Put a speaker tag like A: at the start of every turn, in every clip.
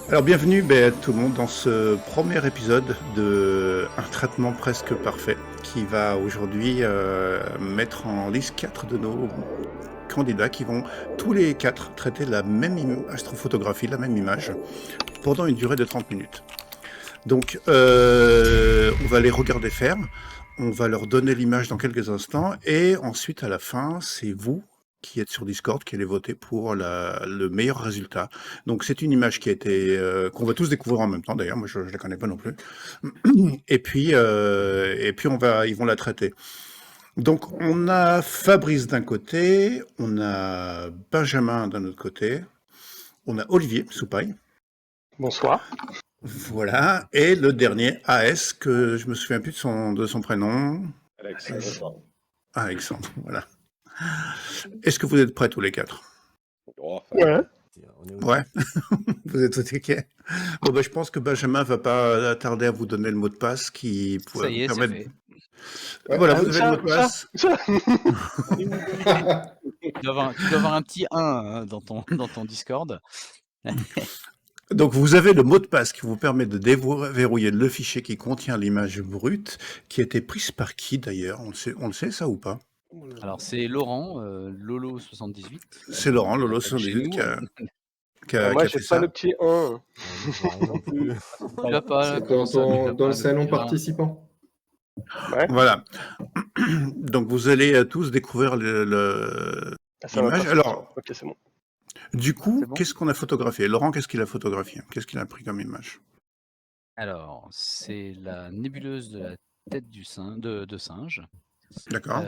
A: Alors bienvenue tout le monde dans ce premier épisode de Un traitement presque parfait qui va aujourd'hui mettre en lice 4 de nos candidats qui vont tous les 4 traiter la même astrophotographie, la même image, pendant une durée de 30 minutes. Donc on va les regarder faire, on va leur donner l'image dans quelques instants et ensuite à la fin c'est vous qui êtes sur Discord qui allez voter pour le meilleur résultat. Donc c'est une image qui a été qu'on va tous découvrir en même temps d'ailleurs, moi je la connais pas non plus. Et puis ils vont la traiter. Donc on a Fabrice d'un côté, on a Benjamin d'un autre côté, on a Olivier Soupaille.
B: Bonsoir.
A: Voilà, et le dernier, AS, que je me souviens plus de son prénom.
C: Alexandre.
A: Alexandre, voilà. Est-ce que vous êtes prêts tous les 4?
B: Ouais.
A: Ouais, vous êtes au ticket. Bon, je pense que Benjamin va pas tarder à vous donner le mot de passe qui pourrait
D: Ça y est,
A: vous
D: c'est
A: permettre...
D: fait.
A: Voilà, vous avez le mot de passe.
B: Ça.
D: Tu dois avoir un petit 1 hein, dans ton Discord.
A: Donc vous avez le mot de passe qui vous permet de déverrouiller le fichier qui contient l'image brute, qui a été prise par qui d'ailleurs? On le sait ça ou pas?
D: Alors c'est Laurent, Lolo78.
A: C'est Laurent,
D: Chez
A: Lolo78
D: nous.
A: qui a
B: Moi,
A: fait
B: j'ai
A: ça.
B: pas le petit 1.
D: Tu l'as pas,
E: C'est
D: comment ça, tu l'as
E: dans
D: pas,
E: le salon
D: petit 1?
E: participant.
B: Ouais.
A: Voilà. Donc vous allez tous découvrir l'image. Alors,
B: ok, c'est bon.
A: du coup,
D: C'est bon
A: qu'est-ce qu'on a photographié? Laurent, qu'est-ce qu'il a photographié? Qu'est-ce qu'il a pris comme image?
D: Alors, c'est la nébuleuse de la tête de singe.
A: D'accord.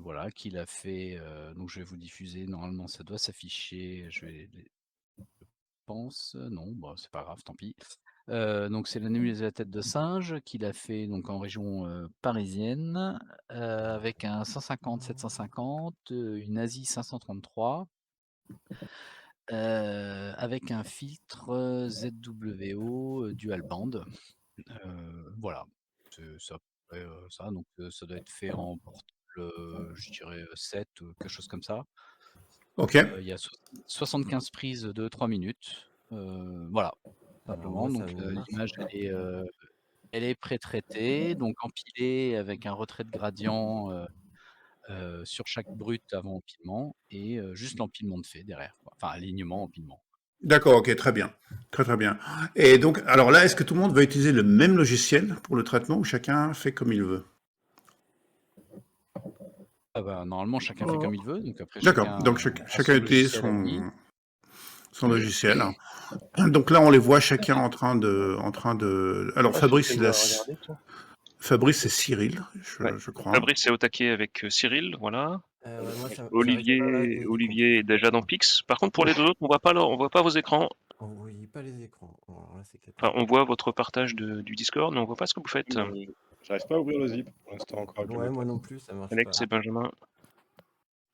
D: Voilà, qu'il a fait. Donc je vais vous diffuser. Normalement, ça doit s'afficher. Je pense. Non, bon, c'est pas grave, tant pis. Donc c'est la nébuleuse de la tête de singe qu'il a fait donc en région parisienne avec un 150-750, une ASI 533, avec un filtre ZWO dual band. Voilà, c'est à peu près ça. Donc ça doit être fait en portable, je dirais 7 ou quelque chose comme ça.
A: Ok.
D: Il y a 75 prises de 3 minutes. Voilà, simplement. Donc l'image elle est pré-traitée, donc empilée avec un retrait de gradient sur chaque brute avant empilement et juste l'empilement de fait derrière, quoi. Enfin alignement, empilement.
A: D'accord, ok, très bien. Très très bien. Et donc, alors là, est-ce que tout le monde va utiliser le même logiciel pour le traitement ou chacun fait comme il veut?
D: Ah bah, normalement chacun fait comme il veut, donc après
A: D'accord,
D: chacun
A: donc
D: a
A: chacun
D: son
A: utilise
D: logiciel à lui.
A: son logiciel. Donc là, on les voit chacun en train de... Alors Fabrice, Fabrice, c'est Cyril, je crois.
C: Fabrice est au taquet avec Cyril, voilà.
F: Moi,
C: Olivier est déjà dans Pix. Par contre, pour les deux autres, on voit pas vos écrans.
F: On voit pas les écrans. Alors là, c'est
C: Enfin, on voit votre partage du Discord, mais on voit pas ce que vous faites.
G: J'arrive pas à ouvrir le zip pour l'instant encore. Avec
F: ouais, moi non plus, ça marche
C: Alex
F: pas.
C: et Benjamin.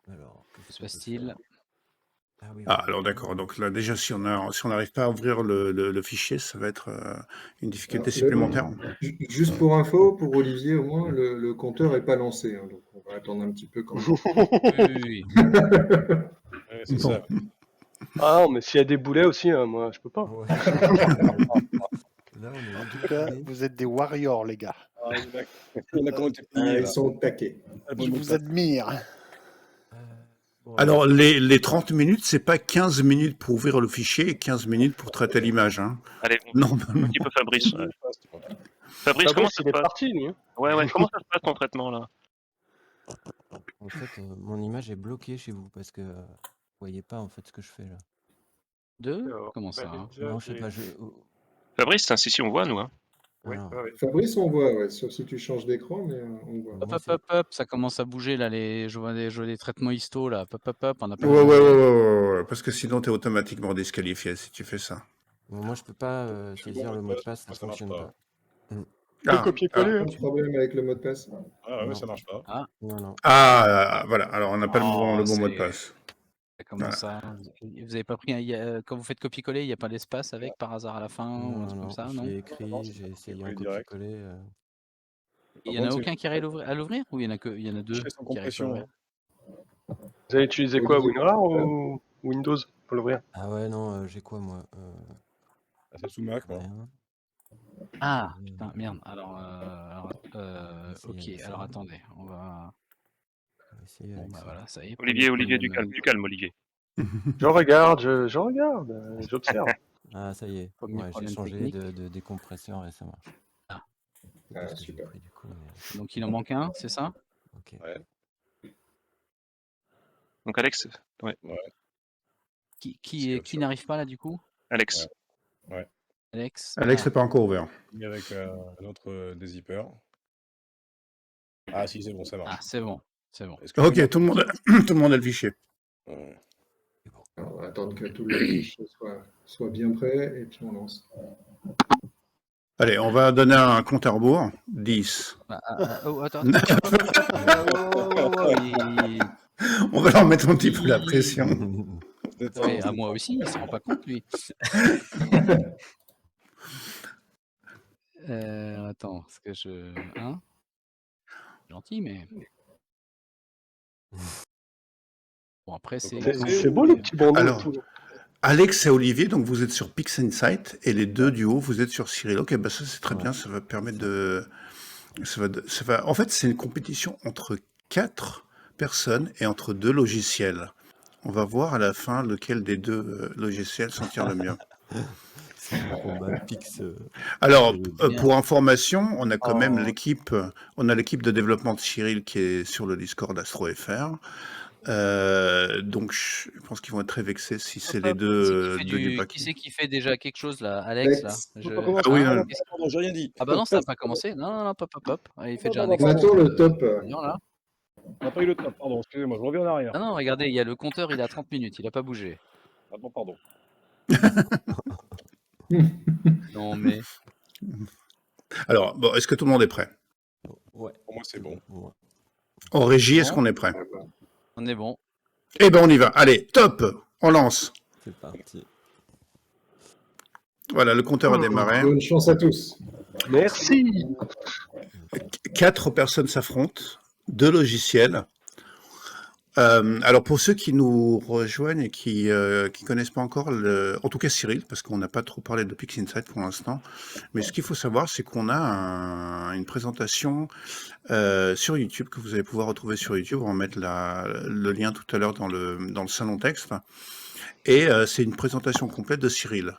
F: Alors,
D: que se passe-t-il?
A: Alors d'accord, donc là déjà si on n'arrive pas à ouvrir le fichier, ça va être une difficulté supplémentaire.
E: Juste pour info, pour Olivier au moins, le compteur n'est pas lancé, hein, donc on va attendre un petit peu quand même.
D: Oui.
G: Ouais, c'est ça.
B: Ah non, mais s'il y a des boulets aussi, moi je peux pas.
F: Ouais. Là,
H: En tout cas, vous êtes des warriors, les gars.
G: Il y en a qui ont été pliés,
E: Ils
G: là.
E: sont au taquet.
H: Je vous admire.
F: bon,
A: Alors les 30 minutes, c'est pas 15 minutes pour ouvrir le fichier et 15 minutes pour traiter l'image. Hein.
C: Allez,
A: Normalement.
C: un petit peu Fabrice. Fabrice, comment ça
B: il
C: se
B: est
C: passe?
B: parti, lui.
C: Ouais, comment ça se passe ton traitement là?
F: en fait, mon image est bloquée chez vous parce que vous voyez pas en fait ce que je fais là.
D: Comment ça hein?
F: Non, je sais pas.
C: Fabrice, si on voit nous. Hein.
G: Oui,
F: Alors,
E: Fabrice, on voit, ouais, sauf si tu changes d'écran, mais on voit.
D: Hop, ça commence à bouger là, je vois des traitements histo là, hop, on a pas
A: Ouais, parce que sinon tu es automatiquement disqualifié si tu fais ça.
F: moi, je peux pas saisir le mot de passe, ça fonctionne pas.
B: Copier-coller.
E: Pas de problème avec le mot de passe.
G: Ah ouais, ça marche pas.
F: Non.
A: Voilà, alors on n'a pas le bon mot de passe.
D: Comment ça? Vous avez pas pris quand vous faites copier-coller, il n'y a pas l'espace avec par hasard à la fin ou un truc comme ça, non?
F: J'ai écrit, j'ai essayé un copier-coller.
D: Il y en a aucun qui arrive à l'ouvrir ou il y en a deux qui arrivent à l'ouvrir?
B: Vous avez utilisé quoi, WinRAR ou Windows pour l'ouvrir?
F: Ah ouais, non, j'ai quoi moi
G: Ah, c'est sous Mac, moi.
F: Rien.
D: Ah,
F: Et,
D: putain, merde. Alors,
F: essayer
D: ok,
F: avec ça.
D: alors attendez, on va...
F: On va essayer
D: Bon,
F: avec
D: bah
F: ça.
D: voilà, ça y est.
C: Olivier,
D: premier
C: du
D: même,
C: calme, Olivier.
B: Je regarde, je regarde, j'observe.
F: Ah, ça y est.
D: Premier
F: Ouais, j'ai
D: problème
F: changé
D: technique.
F: de décompresseur et ça marche.
D: Ah.
F: Je sais pas ce que j'ai
E: super.
F: pris du coup, mais
D: Donc il en manque un, c'est ça?
F: ok.
G: Ouais.
C: Donc Alex, ouais,
D: Qui n'arrive pas là du coup?
C: Alex.
G: Ouais.
D: Alex?
A: Alex
D: Ah,
A: n'est pas encore ouvert.
G: Mis avec un autre dézipper. Ah, si, c'est bon, ça
D: ah,
G: marche.
D: c'est bon, c'est bon.
G: Est-ce que je peux
A: Ok, tout le monde a le fichier.
G: Ouais.
E: Alors, on va attendre que tous les fichiers soient bien prêts et puis on lance.
A: Allez, on va donner un compte à rebours. 10.
D: Oh, attends.
A: On va leur mettre un petit peu la pression.
G: Peut-être
D: Ouais,
G: ça,
D: à moi aussi, il se rend pas compte lui. Attends, parce que je... Hein? Gentil, mais... Bon, après, c'est...
B: C'est beau le petit bandeau et
A: Alors,
B: tout.
A: Alex et Olivier, donc vous êtes sur Pix Insight et les deux du haut, vous êtes sur Cyril. Ok, bah ça c'est très bien, ça va permettre de... En fait, c'est une compétition entre 4 personnes et entre 2 logiciels. On va voir à la fin lequel des 2 logiciels s'en tire le mieux.
F: C'est un combat Pix.
A: Alors,
D: bien.
A: pour information, on a quand même l'équipe de développement de Cyril qui est sur le Discord AstroFR. Donc, je pense qu'ils vont être très vexés si c'est les deux du bac.
D: Qui c'est qui fait déjà quelque chose là? Alex là?
A: Ah oui, non,
G: Pardon, j'ai rien dit.
D: Ah bah non, ça n'a pas commencé. Non, pop. Il fait déjà un
E: On
D: extra.
E: attend le top.
D: Là.
G: On n'a pas eu le top, pardon, excusez-moi, je reviens en arrière.
D: Non, regardez, il y a le compteur, il a 30 minutes, il a pas bougé.
G: Ah bon, pardon.
D: Non mais...
A: Alors, bon, est-ce que tout le monde est prêt?
F: Ouais.
G: Pour moi, c'est bon.
F: Ouais.
A: En régie, est-ce qu'on est prêt?
D: On est bon.
A: Eh ben, on y va. Allez, top! On lance.
F: C'est parti.
A: Voilà, le compteur a démarré.
E: Bonne chance à tous.
B: Merci.
A: 4 personnes s'affrontent, 2 logiciels. Alors pour ceux qui nous rejoignent et qui connaissent pas encore, en tout cas Cyril, parce qu'on n'a pas trop parlé de Pix Insight pour l'instant, mais ce qu'il faut savoir, c'est qu'on a une présentation sur YouTube que vous allez pouvoir retrouver sur YouTube. On va mettre le lien tout à l'heure dans le salon texte. Et c'est une présentation complète de Cyril.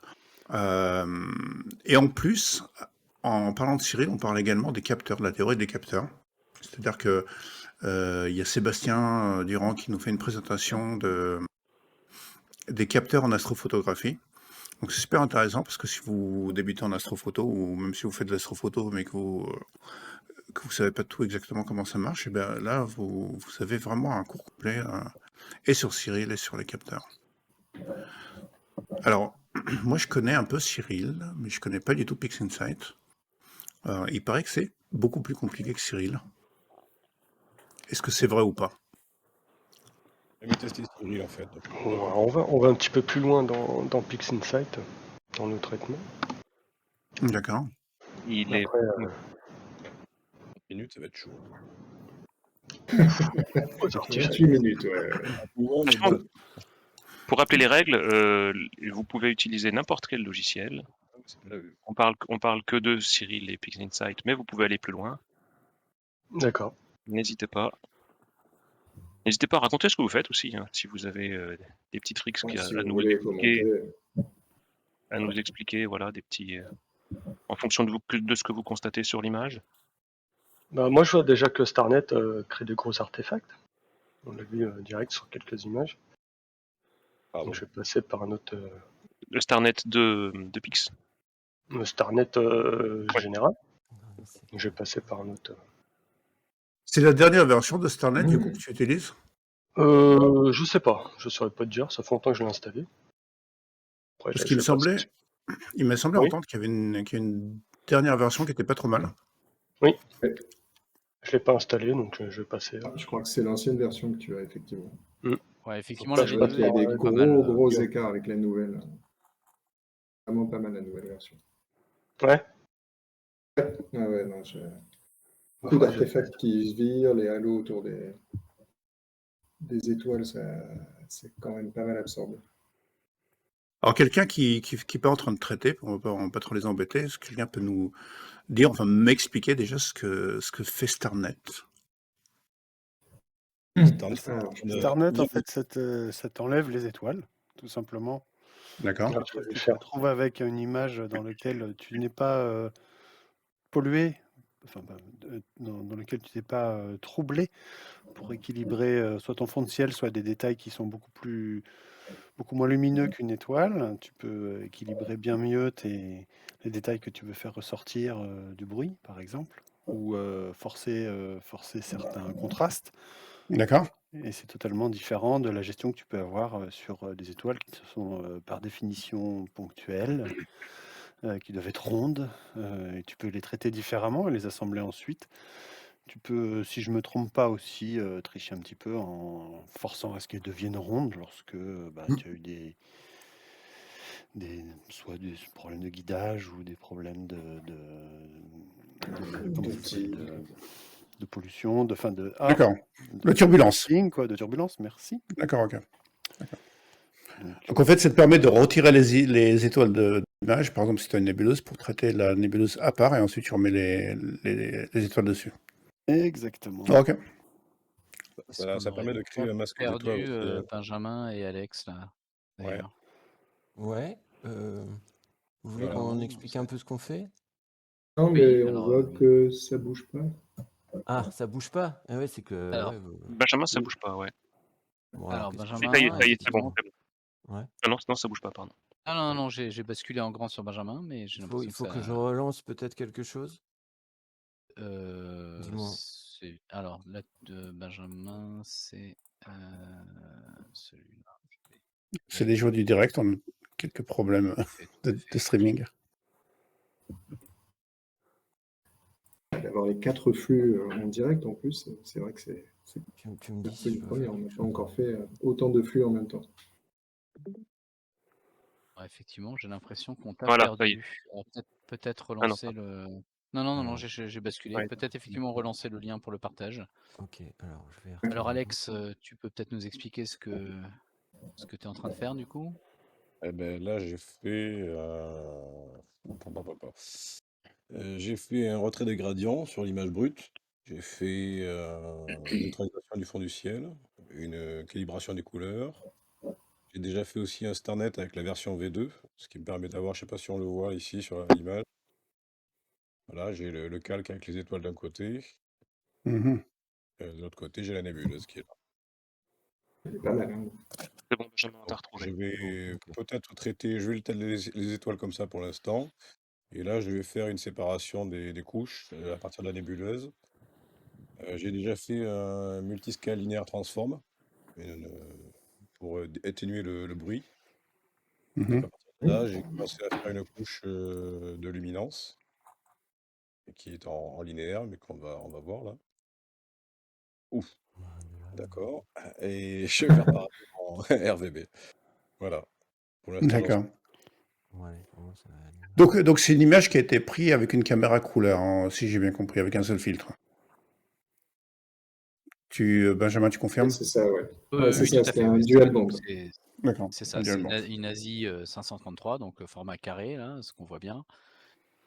A: Et en plus, en parlant de Cyril, on parle également des capteurs, de la théorie des capteurs. C'est-à-dire que il y a Sébastien Durand qui nous fait une présentation des capteurs en astrophotographie. Donc c'est super intéressant parce que si vous débutez en astrophoto ou même si vous faites de l'astrophoto mais que vous savez pas tout exactement comment ça marche, et bien là vous avez vraiment un cours complet et sur Cyril et sur les capteurs. Alors moi je connais un peu Cyril, mais je connais pas du tout Pix Insight. Il paraît que c'est beaucoup plus compliqué que Cyril. Est-ce que c'est vrai ou pas?
G: J'ai jamais testé Cyril en fait.
B: On va un petit peu plus loin dans Pix Insight, dans le traitement.
A: D'accord.
C: Il est...
B: Après,
G: 30 minutes, ça va être chaud.
E: 28 minutes, ouais.
C: Franchement, pour rappeler les règles, vous pouvez utiliser n'importe quel logiciel. On parle que de Cyril et Pix Insight, mais vous pouvez aller plus loin.
B: D'accord.
C: N'hésitez pas. N'hésitez pas à raconter ce que vous faites aussi, hein, si vous avez des petits tricks
E: Si
C: à
E: vous
C: nous
E: voulez
C: expliquer, voilà, des petits... en fonction de ce que vous constatez sur l'image.
B: Bah, moi, je vois déjà que Starnet crée de gros artefacts. On l'a vu direct sur quelques images. Donc, je vais passer par un autre...
C: Le Starnet de Pix.
B: Le Starnet général. Donc, je vais passer par un autre...
A: C'est la dernière version de Starnet du coup que tu utilises?
B: Je sais pas. Je saurais pas te dire. Ça fait longtemps que je l'ai installé. Après,
A: Parce qu'il me semblait entendre qu'il y avait une dernière version qui était pas trop mal.
B: Oui. Je l'ai pas installé, donc je vais passer.
E: Je crois que c'est l'ancienne version que tu as, effectivement.
D: Ouais, effectivement,
E: Je vois qu'il y a des gros écarts avec la nouvelle. Vraiment pas mal la nouvelle version.
B: Ouais.
E: Ah ouais, non, beaucoup d'artefacts qui se virent, les halos autour des étoiles, c'est quand même pas mal absorbé.
A: Alors, quelqu'un qui est pas en train de traiter, on va pas trop les embêter, est-ce que quelqu'un peut nous dire, enfin m'expliquer déjà ce que fait Starnet?
G: Starnet,
E: Alors,
H: Starnet, en fait, ça t'enlève les étoiles, tout simplement.
A: D'accord.
B: Ah,
H: Tu
B: je vais
H: te
B: faire.
H: retrouves avec une image dans laquelle tu n'es pas pollué, enfin, dans lequel tu n'es pas troublé, pour équilibrer soit ton fond de ciel, soit des détails qui sont beaucoup moins lumineux qu'une étoile. Tu peux équilibrer bien mieux les détails que tu veux faire ressortir du bruit, par exemple, ou forcer certains contrastes.
A: D'accord.
H: Et c'est totalement différent de la gestion que tu peux avoir sur des étoiles qui sont par définition ponctuelles, qui doivent être rondes, et tu peux les traiter différemment et les assembler ensuite. Tu peux, si je me trompe pas aussi, tricher un petit peu en forçant à ce qu'elles deviennent rondes lorsque tu as eu soit des problèmes de guidage ou des problèmes comment ça s'appelle, de pollution,
A: D'accord. De turbulence.
H: de turbulence, merci.
A: D'accord, ok.
H: Donc,
A: Donc en fait, ça te permet de retirer les étoiles de l'image, par exemple si tu as une nébuleuse, pour traiter la nébuleuse à part et ensuite tu remets les étoiles dessus.
H: exactement.
A: Ah, ok.
D: Est-ce
G: Ça
D: qu'on aurait
G: permet de créer un masque d'étoiles
D: perdu
G: aussi.
D: Benjamin et Alex là,
G: Ouais.
D: d'ailleurs?
F: Ouais. Vous voulez
G: Voilà.
F: qu'on explique un peu ce qu'on fait?
E: Non,
D: Oui,
E: mais on
D: alors,
E: voit que ça bouge pas.
F: Ah, ça bouge pas? Ah ouais, c'est que.
D: Alors,
F: ouais,
C: Benjamin, ça bouge pas, ouais.
F: bon,
D: alors
F: qu'est-ce que
C: Oui,
F: je
C: ça y
F: peux
C: est,
D: Benjamin,
F: faire,
C: c'est bon,
F: effectivement?
C: c'est bon.
F: Ouais.
C: Ah non, non, ça bouge pas, pardon.
D: Ah non, non, j'ai basculé en grand sur Benjamin, mais j'ai
F: Il
D: l'impression
F: faut que je
D: ça.
F: relance peut-être quelque chose? Dis-moi.
D: Alors, là, de Benjamin, c'est celui-là.
A: C'est les jours du direct, on a quelques problèmes de streaming.
E: D'avoir les 4 flux en direct en plus, c'est vrai que c'est
F: Tu me dis
E: un
F: si
E: peu
F: je
E: une
F: peux
E: première.
F: faire
E: On n'a
F: quelque
E: pas
F: chose.
E: encore fait autant de flux en même temps.
D: Ouais, effectivement, j'ai l'impression qu'on t'a
C: Voilà, ça y est.
D: perdu. Alors, peut-être
C: Ah non,
D: relancer le. Non,
F: Alors,
D: j'ai basculé.
C: ouais.
D: Peut-être effectivement relancer le lien pour le partage.
F: ok, alors je vais.
D: Alors Alex, tu peux peut-être nous expliquer ce que tu es en train de faire du coup?
G: Eh ben là, j'ai fait un retrait des gradients sur l'image brute. J'ai fait une neutralisation du fond du ciel, une calibration des couleurs. J'ai déjà fait aussi un Starnet avec la version V2, ce qui me permet d'avoir, je sais pas si on le voit ici sur l'image. Voilà, j'ai le calque avec les étoiles d'un côté,
A: Mhm.
G: de l'autre côté, j'ai la nébuleuse qui est là.
E: C'est pas mal. Hein.
C: C'est bon, Benjamin, on t'a
G: Donc,
C: retrouvé.
G: je vais
F: ok.
G: peut-être traiter, je vais traiter les étoiles comme ça pour l'instant. Et là, je vais faire une séparation des couches à partir de la nébuleuse. J'ai déjà fait un multiscale linéaire transform pour atténuer le bruit. Donc
A: Mhm.
G: à partir de là, j'ai commencé à faire une couche de luminance qui est en linéaire, mais on va voir là. Ouf, d'accord. Et je vais faire pareil en RVB. Voilà. Pour l'instant, j'en suis.
A: D'accord.
F: Ouais, bon, ça va aller.
A: Donc c'est une image qui a été prise avec une caméra couleur, hein, si j'ai bien compris, avec un seul filtre. Benjamin, tu
E: Ouais,
A: confirmes?
E: c'est ça, ouais.
D: Oui,
E: Ouais, c'est
D: oui, tout
E: ça,
D: à
E: c'était
D: fait.
E: un
D: Ouais,
E: dual
D: donc
E: band.
A: D'accord.
D: c'est ça,
A: un
D: c'est
A: dual band.
D: une ASI 533, donc format carré, là, ce qu'on voit bien,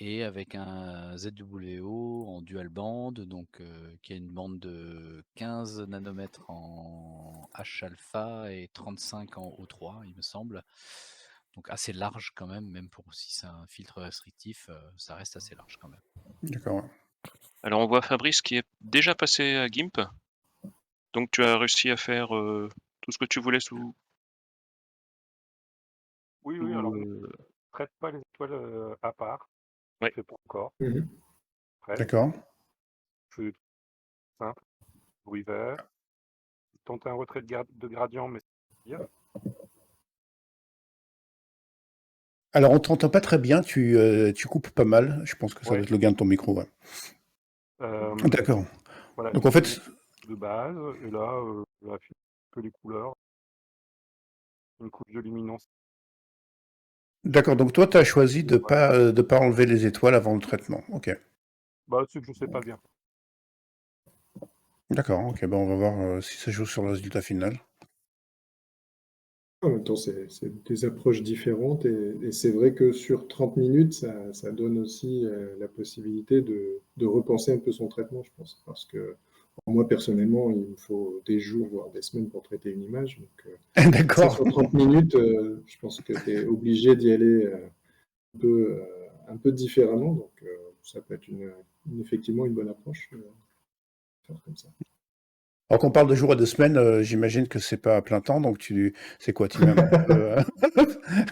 D: et avec un ZWO en dual band, donc qui a une bande de 15 nanomètres en H-alpha et 35 en O3, il me semble. Donc assez large quand même, même pour si c'est un filtre restrictif, ça reste assez large quand même.
A: D'accord. Ouais.
C: Alors on voit Fabrice qui est déjà passé à GIMP. Donc tu as réussi à faire tout ce que tu voulais sous.
I: Oui, alors ne traite pas les étoiles à part.
C: Ouais.
I: Je ne fais pas encore.
E: Mhm.
I: Après,
A: D'accord.
I: je fais simple, bruit vert. Tenter un retrait de gradient, mais c'est dire.
A: Alors on t'entend pas très bien, tu coupes pas mal. Je pense que ça doit
I: Ouais.
A: être le gain de ton micro. Ouais. D'accord.
I: Voilà,
A: Donc en fait,
I: de base, et là, j'affiche que les couleurs, une couche de luminance.
A: d'accord. Donc toi, tu as choisi de pas enlever les étoiles avant le traitement. Ok.
I: C'est que je ne sais pas bien.
A: D'accord. Ok. Ben on va voir si ça joue sur le résultat final.
E: En même temps, c'est des approches différentes et c'est vrai que sur 30 minutes, ça donne aussi la possibilité de repenser un peu son traitement, je pense. Parce que moi, personnellement, il me faut des jours, voire des semaines pour traiter une image. Donc, ça,
A: D'accord.
E: sur 30 minutes, je pense que tu es obligé d'y aller un peu différemment. Donc, ça peut être effectivement une bonne approche. Faire comme ça.
A: Alors qu'on parle de jours et de semaines, j'imagine que c'est pas à plein temps, donc c'est quoi, tu mets un petit peu,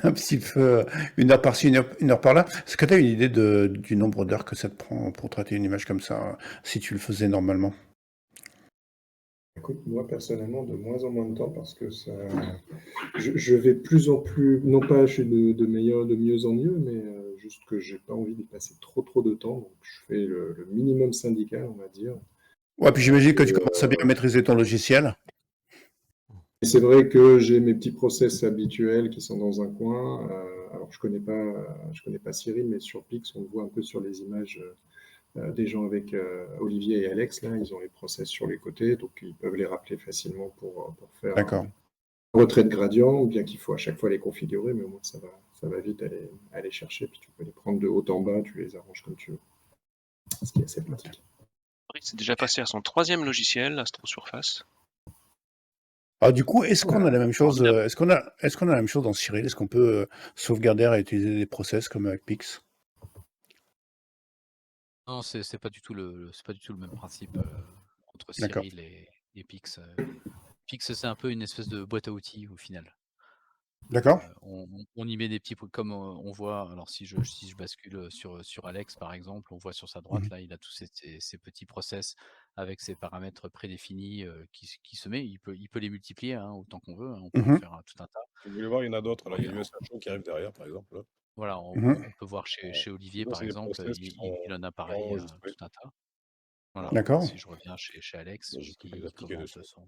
A: un petit peu, une heure par-ci, une heure par-là. Est-ce que tu as une idée du nombre d'heures que ça te prend pour traiter une image comme ça, si tu le faisais normalement?
E: Écoute, moi personnellement, de moins en moins de temps parce que je vais de plus en plus, non pas je suis de mieux en mieux, mais juste que j'ai pas envie d'y passer trop de temps. Donc je fais le minimum syndical, on va dire.
A: Ouais, puis j'imagine que tu
E: Et,
A: commences à bien maîtriser ton logiciel.
E: et c'est vrai que j'ai mes petits process habituels qui sont dans un coin. Alors je connais pas Cyril, mais sur Pix, on le voit un peu sur les images des gens avec Olivier et Alex. Là, ils ont les process sur les côtés, donc ils peuvent les rappeler facilement pour faire
A: D'accord.
E: retrait de gradient, bien qu'il faut à chaque fois les configurer, mais au moins ça va vite aller chercher, puis tu peux les prendre de haut en bas, tu les arranges comme tu veux. Ce qui est assez pratique.
C: C'est déjà passé à son 3e logiciel, AstroSurface.
A: Alors du coup, est-ce qu'on a la même chose, est-ce qu'on a la même chose dans Cyril? Est-ce qu'on peut sauvegarder et utiliser des process comme avec Pix?
D: Non, c'est pas du tout le même principe entre
A: D'accord.
D: Cyril et Pix. Pix, c'est un peu une espèce de boîte à outils au final.
A: D'accord.
D: On y met des petits, comme on voit, alors si je bascule sur Alex par exemple, on voit sur sa droite, là, il a tous ces petits process avec ses paramètres prédéfinis qui se met. Il peut les multiplier hein, autant qu'on veut, hein, on peut en faire tout un tas.
G: Vous voulez voir, il y en a d'autres. Là, il y a l'US Show qui arrive derrière, par exemple. Là.
D: Voilà, on peut voir chez Olivier
G: Là,
D: par
G: c'est des
D: exemple,
G: process qui sont
D: il en a pareil
G: enregistrés.
D: tout un tas. Voilà.
A: D'accord.
D: Si je reviens chez Alex,
G: J'ai toutes les
D: il
G: appliquées
D: commente
G: dessus.
D: son.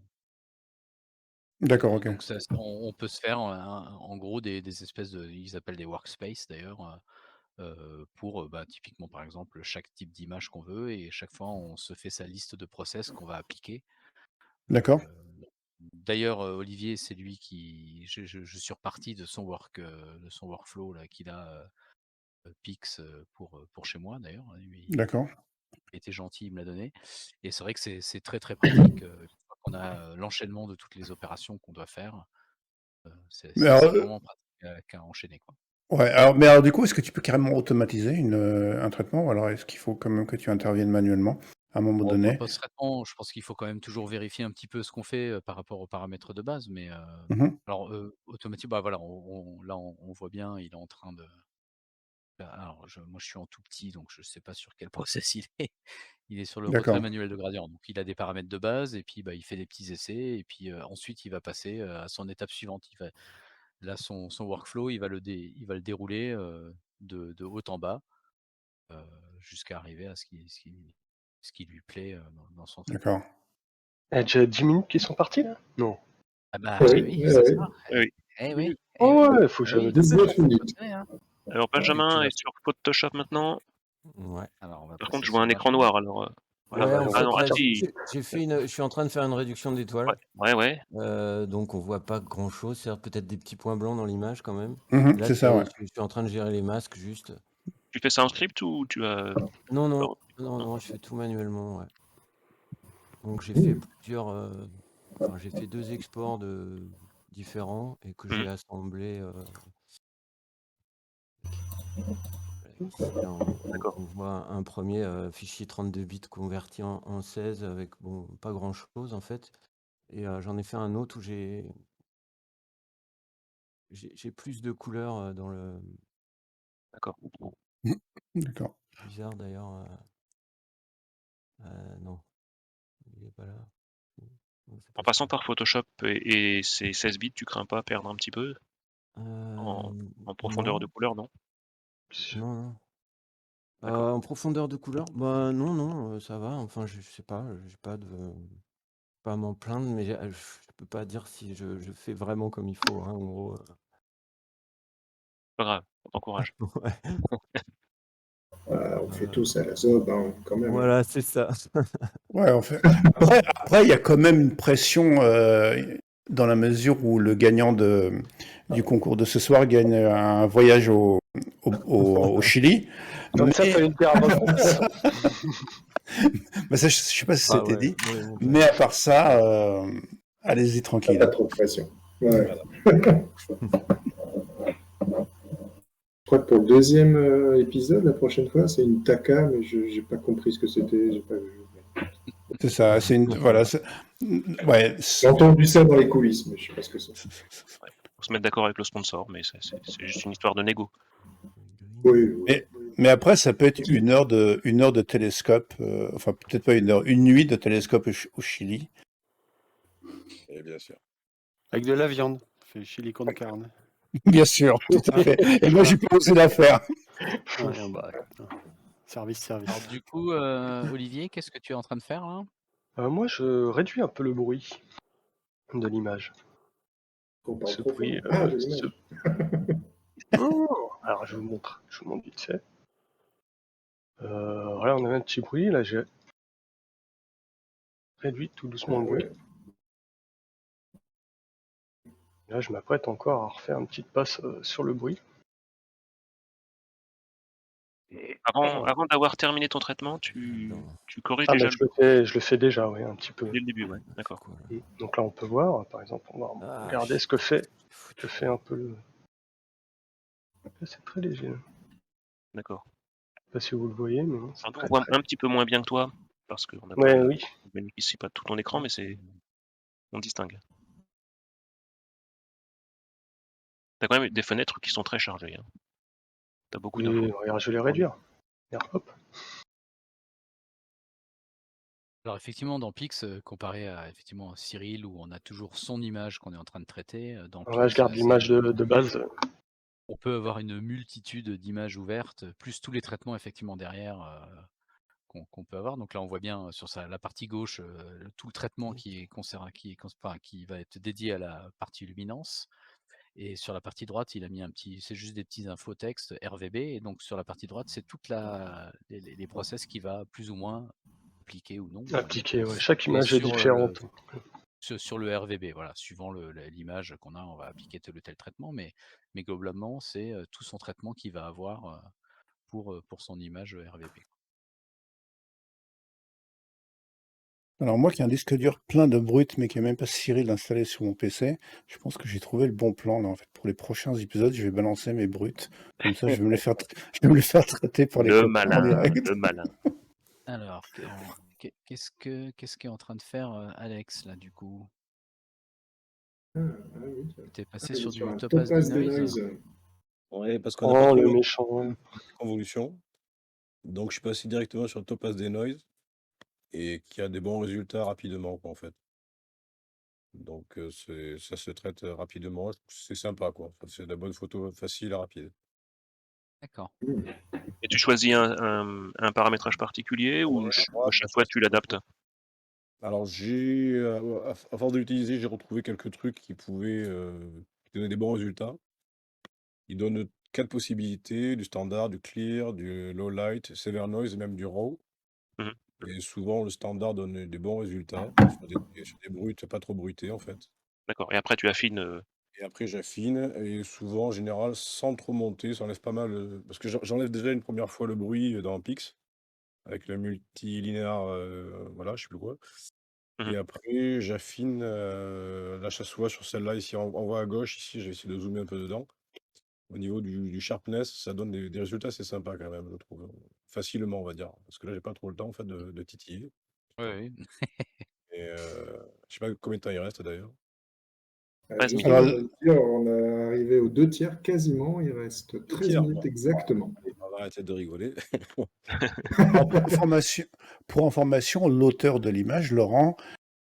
A: D'accord, ok.
D: Donc on peut se faire en gros des espèces de, ils appellent des workspaces d'ailleurs, pour typiquement par exemple chaque type d'image qu'on veut et chaque fois on se fait sa liste de process qu'on va appliquer.
A: D'accord.
D: D'ailleurs Olivier c'est lui qui, je suis reparti de son workflow là qu'il a Pix pour chez moi d'ailleurs.
A: D'accord.
D: Il était gentil, il me l'a donné. Et c'est vrai que c'est très très pratique. Une fois qu'on a l'enchaînement de toutes les opérations qu'on doit faire, c'est
A: Mais alors,
D: vraiment pratique qu'à enchaîner, quoi.
A: ouais, mais alors du coup, est-ce que tu peux carrément automatiser un traitement ou alors est-ce qu'il faut quand même que tu interviennes manuellement à un moment donné?
D: Post-traitement, je pense qu'il faut quand même toujours vérifier un petit peu ce qu'on fait par rapport aux paramètres de base, mais alors automatique, voilà, là on voit bien, il est en train de. Alors moi je suis en tout petit, donc je sais pas sur quel process il est. Il est sur le retrait
A: D'accord.
D: manuel de gradient, donc il a des paramètres de base et puis il fait des petits essais et puis ensuite il va passer à son étape suivante. Là son workflow, il va le dérouler de haut en bas jusqu'à arriver à ce qui lui plaît dans son traitement.
A: D'accord.
B: Il y a déjà 10 minutes qu'ils sont partis là? Non.
D: Ah bah
E: Oui,
D: c'est ça.
C: Oui.
D: Oui.
B: Oh ouais, faut jamais te
E: 19 minutes.
C: Alors Benjamin est sur Photoshop maintenant.
F: Ouais.
D: Alors, on va
C: Par
D: passer
C: contre, je vois un
D: sur
C: écran noir. Alors. Voilà.
F: Ouais, en fait,
C: non,
F: là,
C: si.
F: j'ai fait je suis en train de faire une réduction d'étoiles.
C: Ouais.
F: Donc on voit pas grand chose, c'est peut-être des petits points blancs dans l'image quand même. Là,
A: C'est ça, ouais.
F: je suis en train de gérer les masques juste.
C: Tu fais ça en script ou tu as.
F: Non, je fais tout manuellement, ouais. Donc j'ai fait j'ai fait 2 exports différents et que j'ai assemblés. Ici, là, on voit un premier fichier 32 bits converti en 16 avec pas grand chose en fait. Et j'en ai fait un autre où j'ai plus de couleurs dans le.
C: D'accord.
A: D'accord.
F: Bizarre d'ailleurs. Non, il est pas là. Non, c'est
C: En
F: pas
C: passant
F: ça.
C: par Photoshop et ces 16 bits, tu crains pas perdre un petit peu en profondeur
F: Non.
C: de couleur, non?
F: Non.
C: D'accord.
F: En profondeur de couleur, non, ça va. Enfin, je sais pas, j'ai pas à m'en plaindre, mais je peux pas dire si je fais vraiment comme il faut, hein, en gros.
C: Pas grave, on t'encourage.
F: Ouais.
E: On fait tous à la zob, hein, quand même.
F: Voilà, c'est ça.
A: Ouais, on fait. Après, il y a quand même une pression dans la mesure où le gagnant du concours de ce soir gagne un voyage au Chili.
B: Comme ça,
A: Mais,
B: fallait le dire avant le concours.
A: mais ça, je ne sais pas si
F: Ah
A: c'était
F: ouais,
A: dit.
F: dans les montagnes.
A: Mais à part ça, allez-y
E: Pas
A: tranquille.
E: trop de pression. Ouais. Je crois que pour le deuxième épisode, la prochaine fois, c'est une taka, mais je n'ai pas compris ce que c'était, j'ai pas vu.
A: C'est ça, c'est une. Voilà. Ouais,
E: J'ai entendu ça dans les coulisses, mais je ne sais pas ce que c'est.
C: Ouais. Faut se mettre d'accord avec le sponsor, mais c'est juste une histoire de négo.
E: Oui, oui.
A: mais après, ça peut être une heure de télescope, enfin peut-être pas une heure, une nuit de télescope au Chili.
G: Et bien sûr.
H: Avec de la viande. Fait chili con carne.
A: Bien sûr, tout à fait. Et moi, j'ai pas osé la faire.
H: Ouais, bah, écoute, service.
D: Alors du coup, Olivier, qu'est-ce que tu es en train de faire là?
B: Moi, je réduis un peu le bruit de l'image.
E: On parle
B: Ce
E: trop
B: bruit.
E: fort. Ah, de l'image.
B: Oh, alors, je vous montre vite fait. Voilà, on a un petit bruit. Là, j'ai réduit tout doucement le bruit.
E: Ouais.
B: Là, je m'apprête encore à refaire une petite passe sur le bruit.
C: Avant d'avoir terminé ton traitement, tu corriges
B: Ah,
C: déjà
B: mais je le fais déjà, oui, un petit peu.
C: dès le début, ouais. D'accord.
B: Donc là, on peut voir, par exemple, on va regarder ce que fait un peu le. Là, c'est très léger. Là.
C: D'accord.
B: Je sais pas si vous le voyez, mais c'est
C: Alors, nous,
B: très,
C: on voit
B: très...
C: un petit peu moins bien que toi, parce qu'on
B: Ouais, oui.
C: on bénéficie pas de tout ton écran, mais on distingue. T'as quand même des fenêtres qui sont très chargées. Hein. T'as beaucoup d'infos.
B: Et regarde, je vais les réduire. Regarde, hop.
D: Alors effectivement, dans Pix, comparé à effectivement Cyril, où on a toujours son image qu'on est en train de traiter, dans
B: Alors là, je
D: Pix,
B: garde l'image de base.
D: on peut avoir une multitude d'images ouvertes, plus tous les traitements effectivement derrière qu'on peut avoir. Donc là, on voit bien sur la partie gauche tout le traitement qui va être dédié à la partie luminance. Et sur la partie droite, il a mis c'est juste des petits infotextes RVB. Et donc sur la partie droite, c'est toute les process qui va plus ou moins appliquer ou non.
B: Appliquer, ouais. Chaque image est différente.
D: Sur le RVB, voilà, suivant l'image qu'on a, on va appliquer tel ou tel traitement, mais globalement, c'est tout son traitement qu'il va avoir pour son image RVB.
A: Alors moi qui ai un disque dur plein de brut, mais qui n'a même pas Cyril installé sur mon PC, je pense que j'ai trouvé le bon plan là en fait. Pour les prochains épisodes, je vais balancer mes bruts. Comme ça, je vais me les faire traiter par les
C: Le
A: copains en direct.
C: le malin.
D: Alors, qu'est-ce qu'est en train de faire Alex là du coup?
E: Oui.
D: T'es passé sur du
E: un
D: Topaz Denoise.
G: Ouais, parce qu'on n'a pas
B: Oh, le
G: trouvé
B: méchant.
G: convolution. Donc je suis passé directement sur Topaz Denoise et qui a des bons résultats rapidement, quoi, en fait. Donc ça se traite rapidement. C'est sympa, quoi. C'est de la bonne photo facile et rapide.
D: D'accord.
C: Et tu choisis un paramétrage particulier ou à chaque fois tu l'adaptes?
G: Alors à force de l'utiliser, j'ai retrouvé quelques trucs qui pouvaient donner des bons résultats. Il donne 4 possibilités, du standard, du clear, du low light, severe noise et même du raw.
C: Mmh.
G: Et souvent, le standard donne des bons résultats sur des brutes pas trop bruités, en fait.
C: D'accord. Et après tu affines.
G: Et après, j'affine et souvent, en général, sans trop monter, ça enlève pas mal. Parce que j'enlève déjà une première fois le bruit dans Pix avec le multilinéaire, voilà, je sais plus quoi.
C: Mmh.
G: Et après, j'affine la chasse-voix sur celle-là, ici en voie à gauche. Ici, je vais essayer de zoomer un peu dedans. Au niveau du sharpness, ça donne des résultats assez sympas quand même, je trouve. Facilement, on va dire. Parce que là, j'ai pas trop le temps en fait de titiller.
D: Oui.
G: Et je sais pas combien de temps il reste d'ailleurs.
E: Justement, j'allais te dire, on est arrivé aux 2 tiers quasiment. Il reste 13 minutes exactement.
G: On va arrêter de rigoler.
A: Pour information, l'auteur de l'image, Laurent,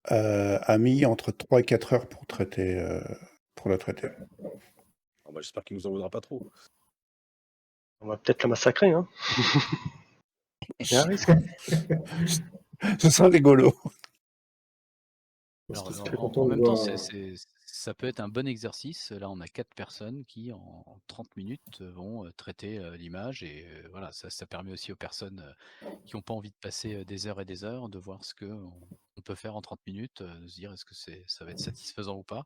A: a mis entre 3 et 4 heures pour la traiter.
G: Bah, j'espère qu'il nous en voudra pas trop.
B: On va peut-être la massacrer, hein. Il y a un risque.
A: Ce sera rigolo.
D: Alors,
E: très content
D: en
E: de
D: même temps,
E: voir,
D: ça peut être un bon exercice. Là, on a 4 personnes qui, en 30 minutes, vont traiter l'image. Et voilà, ça permet aussi aux personnes qui n'ont pas envie de passer des heures et des heures de voir ce qu'on peut faire en 30 minutes, de se dire est-ce que ça va être satisfaisant ou pas.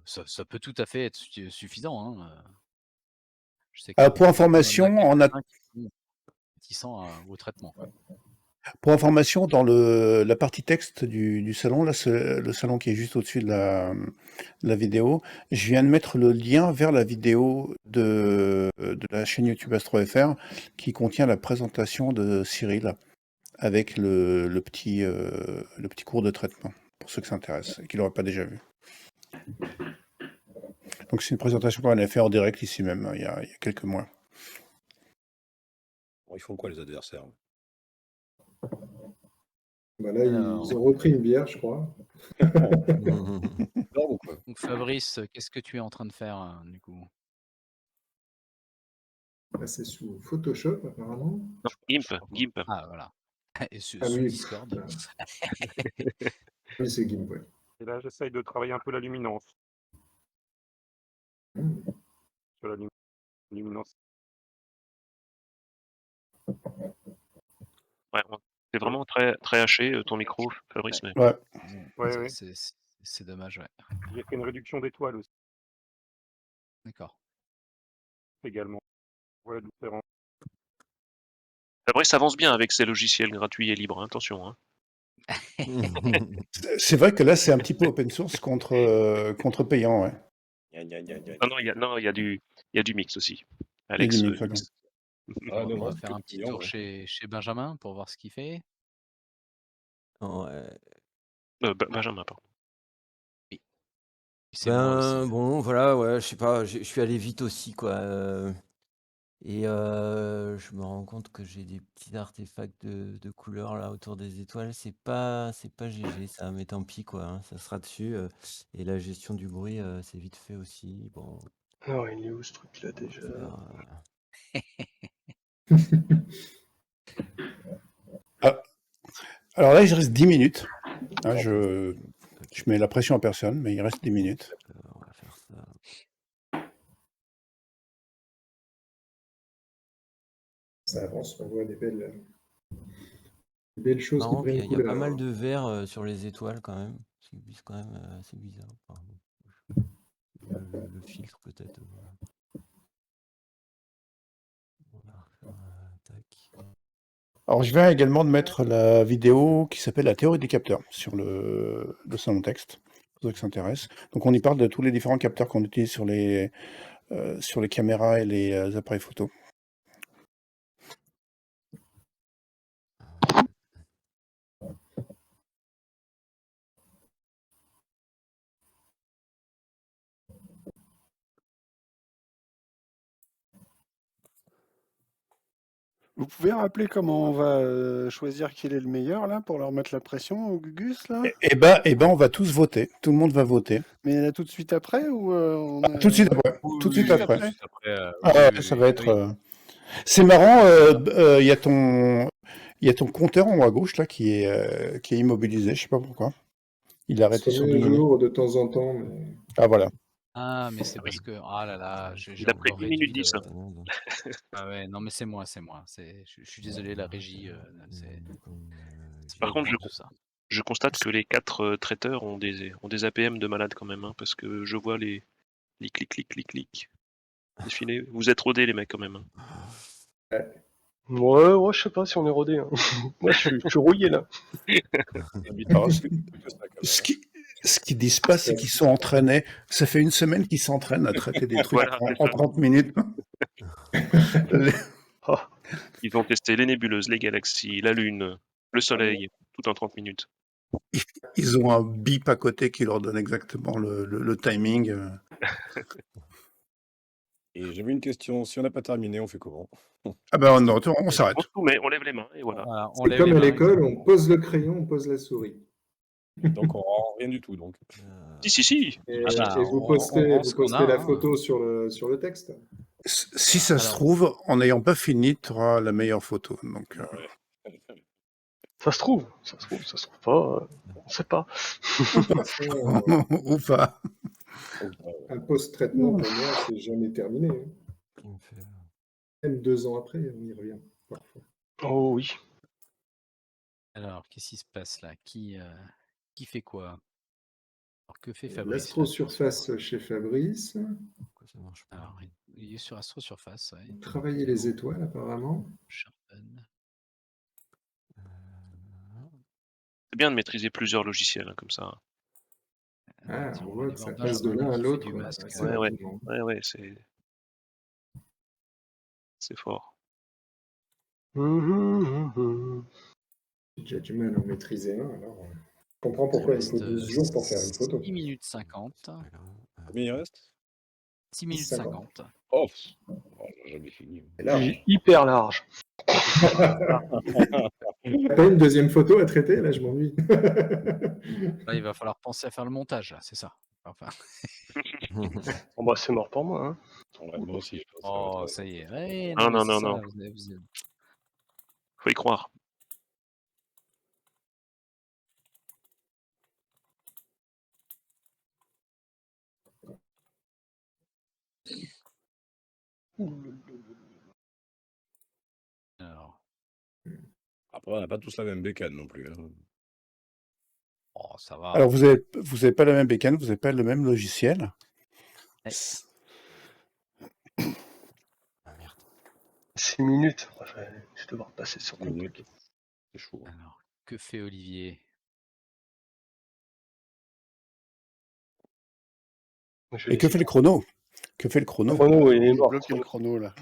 D: Ça peut tout à fait être suffisant. Hein. Je sais qu'il y
A: Pour
D: en a
A: information,
D: quelques-uns qui sont réticents au traitement.
A: pour information, dans la partie texte du salon, là, le salon qui est juste au-dessus de la vidéo, je viens de mettre le lien vers la vidéo de la chaîne YouTube AstroFR qui contient la présentation de Cyril avec le petit cours de traitement, pour ceux que ça intéresse et qui ne l'auraient pas déjà vu. Donc c'est une présentation qu'on a fait en direct ici même, il y a quelques mois.
G: Bon, ils font quoi les adversaires?
E: Bah là, ils ont repris une bière, je crois.
D: Donc Fabrice, qu'est-ce que tu es en train de faire du coup?
E: Bah, c'est sous Photoshop, apparemment.
C: GIMP.
D: Ah, voilà. Et sous
E: oui.
D: Discord.
E: Oui, c'est GIMP, ouais.
I: Et là, j'essaye de travailler un peu la luminance. Sur la luminance.
C: Ouais, c'est vraiment très, très haché ton micro, Fabrice. Mais...
A: Ouais.
I: Ouais.
D: C'est dommage, ouais.
I: J'ai fait une réduction d'étoiles aussi.
D: D'accord.
I: Également. Ouais, différent.
C: Fabrice avance bien avec ses logiciels gratuits et libres, hein, attention. Hein.
A: C'est vrai que là, c'est un petit peu open source contre payant, ouais.
C: Non, il y a du mix aussi. Alex,
A: Il y a du mix, ok.
C: mix.
D: On va faire un petit tour chez Benjamin pour voir ce qu'il fait.
C: Benjamin, pardon.
D: Oui. C'est moi aussi.
F: Bon, voilà, ouais, je sais pas, je suis allé vite aussi, quoi. Et je me rends compte que j'ai des petits artefacts de couleurs là autour des étoiles. C'est pas GG, ça, mais tant pis, quoi. Hein, ça sera dessus. Et la gestion du bruit, c'est vite fait aussi. Bon.
B: Non, il est où ce truc-là déjà?
A: Alors là, il reste 10 minutes. Hein, je mets la pression à personne, mais il reste 10 minutes.
F: On va faire ça.
E: Ça avance, on voit des belles choses
F: Marrant
E: qui prennent
F: qu'il y a pas
E: couleur.
F: mal de vert sur les étoiles quand même. C'est quand même assez bizarre. Pardon. Le filtre peut-être. Tac.
A: Alors, je viens également de mettre la vidéo qui s'appelle La théorie des capteurs sur le salon texte, pour ceux que ça intéresse. Donc, on y parle de tous les différents capteurs qu'on utilise sur les caméras et les appareils photo.
H: Vous pouvez rappeler comment on va choisir quel est le meilleur là pour leur mettre la pression au Gugus là?
A: Eh ben, on va tous voter. Tout le monde va voter.
H: Mais là tout de suite après ou
A: Tout de suite après.
D: Oui,
A: Tout de suite
D: oui,
A: après.
D: tout de suite après,
A: Ah ouais, ça va être. C'est marrant. Il y a ton compteur en haut à gauche là qui est immobilisé. Je sais pas pourquoi. Il a arrêté
E: Se
A: sur
E: met
A: 2
E: à
A: minutes.
E: jour de temps en temps, mais
A: Ah voilà.
D: Ah, mais c'est parce que. Ah là là, j'ai
C: Il a pris
D: encore
C: 1 minute
D: réduit
C: 10.
D: Ah ouais, non mais c'est moi. Je suis désolé, la régie, c'est
C: Par contre,
D: tout ça.
C: je constate que les 4 traiteurs ont des APM de malade quand même, hein, parce que je vois les clics défiler. Vous êtes rodés les mecs quand même. Hein.
B: Ouais, je sais pas si on est rodé. Hein. Moi, je suis rouillé là.
A: Alors, ce qu'ils disent pas, c'est qu'ils sont entraînés. Ça fait 1 semaine qu'ils s'entraînent à traiter des trucs
C: Voilà,
A: en 30 minutes.
C: Ils ont testé les nébuleuses, les galaxies, la Lune, le Soleil, tout en 30 minutes.
A: Ils ont un bip à côté qui leur donne exactement le timing.
G: Et j'avais une question, si on n'a pas terminé, on fait comment?
A: Ah ben non, on s'arrête.
C: On lève les mains et voilà.
E: c'est comme à l'école, on pose le crayon, on pose la souris.
G: Donc on rend rien du tout, donc.
C: Si.
E: Et vous postez la photo sur le texte.
A: Si ça se trouve, en n'ayant pas fini, tu auras la meilleure photo. Donc,
B: Ça se trouve pas, on sait pas.
A: Ou pas.
E: Un post-traitement, pour moi, c'est jamais terminé. Hein. Même 2 ans après, on y revient parfois.
B: Oh oui.
D: Alors, qu'est-ce qui se passe là? Qui fait quoi? Alors, que fait Fabrice là, de toute
E: L'astrosurface chez Fabrice.
F: Pourquoi ça marche pas?
D: Alors, il est sur Astrosurface, ouais.
E: Travailler les étoiles, apparemment.
D: Sharpen.
C: C'est bien de maîtriser plusieurs logiciels, hein, comme ça.
E: Ah,
D: Tiens,
E: on
D: va
E: voit
D: aller
E: que
D: voir
E: ça passe de
D: Benjamin
E: l'un à
D: qui fait
E: l'autre
D: du masque.
E: assez
C: Ouais, ouais.
E: rapidement.
C: Ouais, c'est fort.
E: J'ai déjà du mal à en maîtriser un, alors je comprends
D: Il
E: pourquoi il
D: reste
E: faut 12 jours pour faire une photo.
D: 6 minutes 50.
G: Combien il reste?
D: 6 minutes
E: 50.
D: 50.
G: Oh, j'ai jamais fini.
E: C'est large.
B: Hyper large.
E: T'as pas une deuxième photo à traiter? Là, je m'ennuie.
D: Là, il va falloir penser à faire le montage, là, c'est ça. Enfin.
B: Bon, bah, c'est mort pour moi. Hein.
G: Ouais, moi aussi, je pense.
D: Oh, ça y est. Ouais,
C: Non,
D: mais
C: non,
D: c'est
C: non,
D: ça,
C: non. Faut y croire.
D: Alors,
G: Après, on n'a pas tous la même bécane non plus. Hein.
D: oh, ça va.
A: Alors, vous avez pas la même bécane, vous n'avez pas le même logiciel.
D: Ouais.
F: Ah merde.
B: 6 minutes. Je vais devoir passer sur
G: Minute.
B: compliqué.
G: C'est chaud. Hein.
D: Alors, que fait Olivier?
A: Et que fait le chrono? Que fait le chrono?
B: Le chrono, il est
H: J'ai
B: mort.
H: bloqué le chrono là.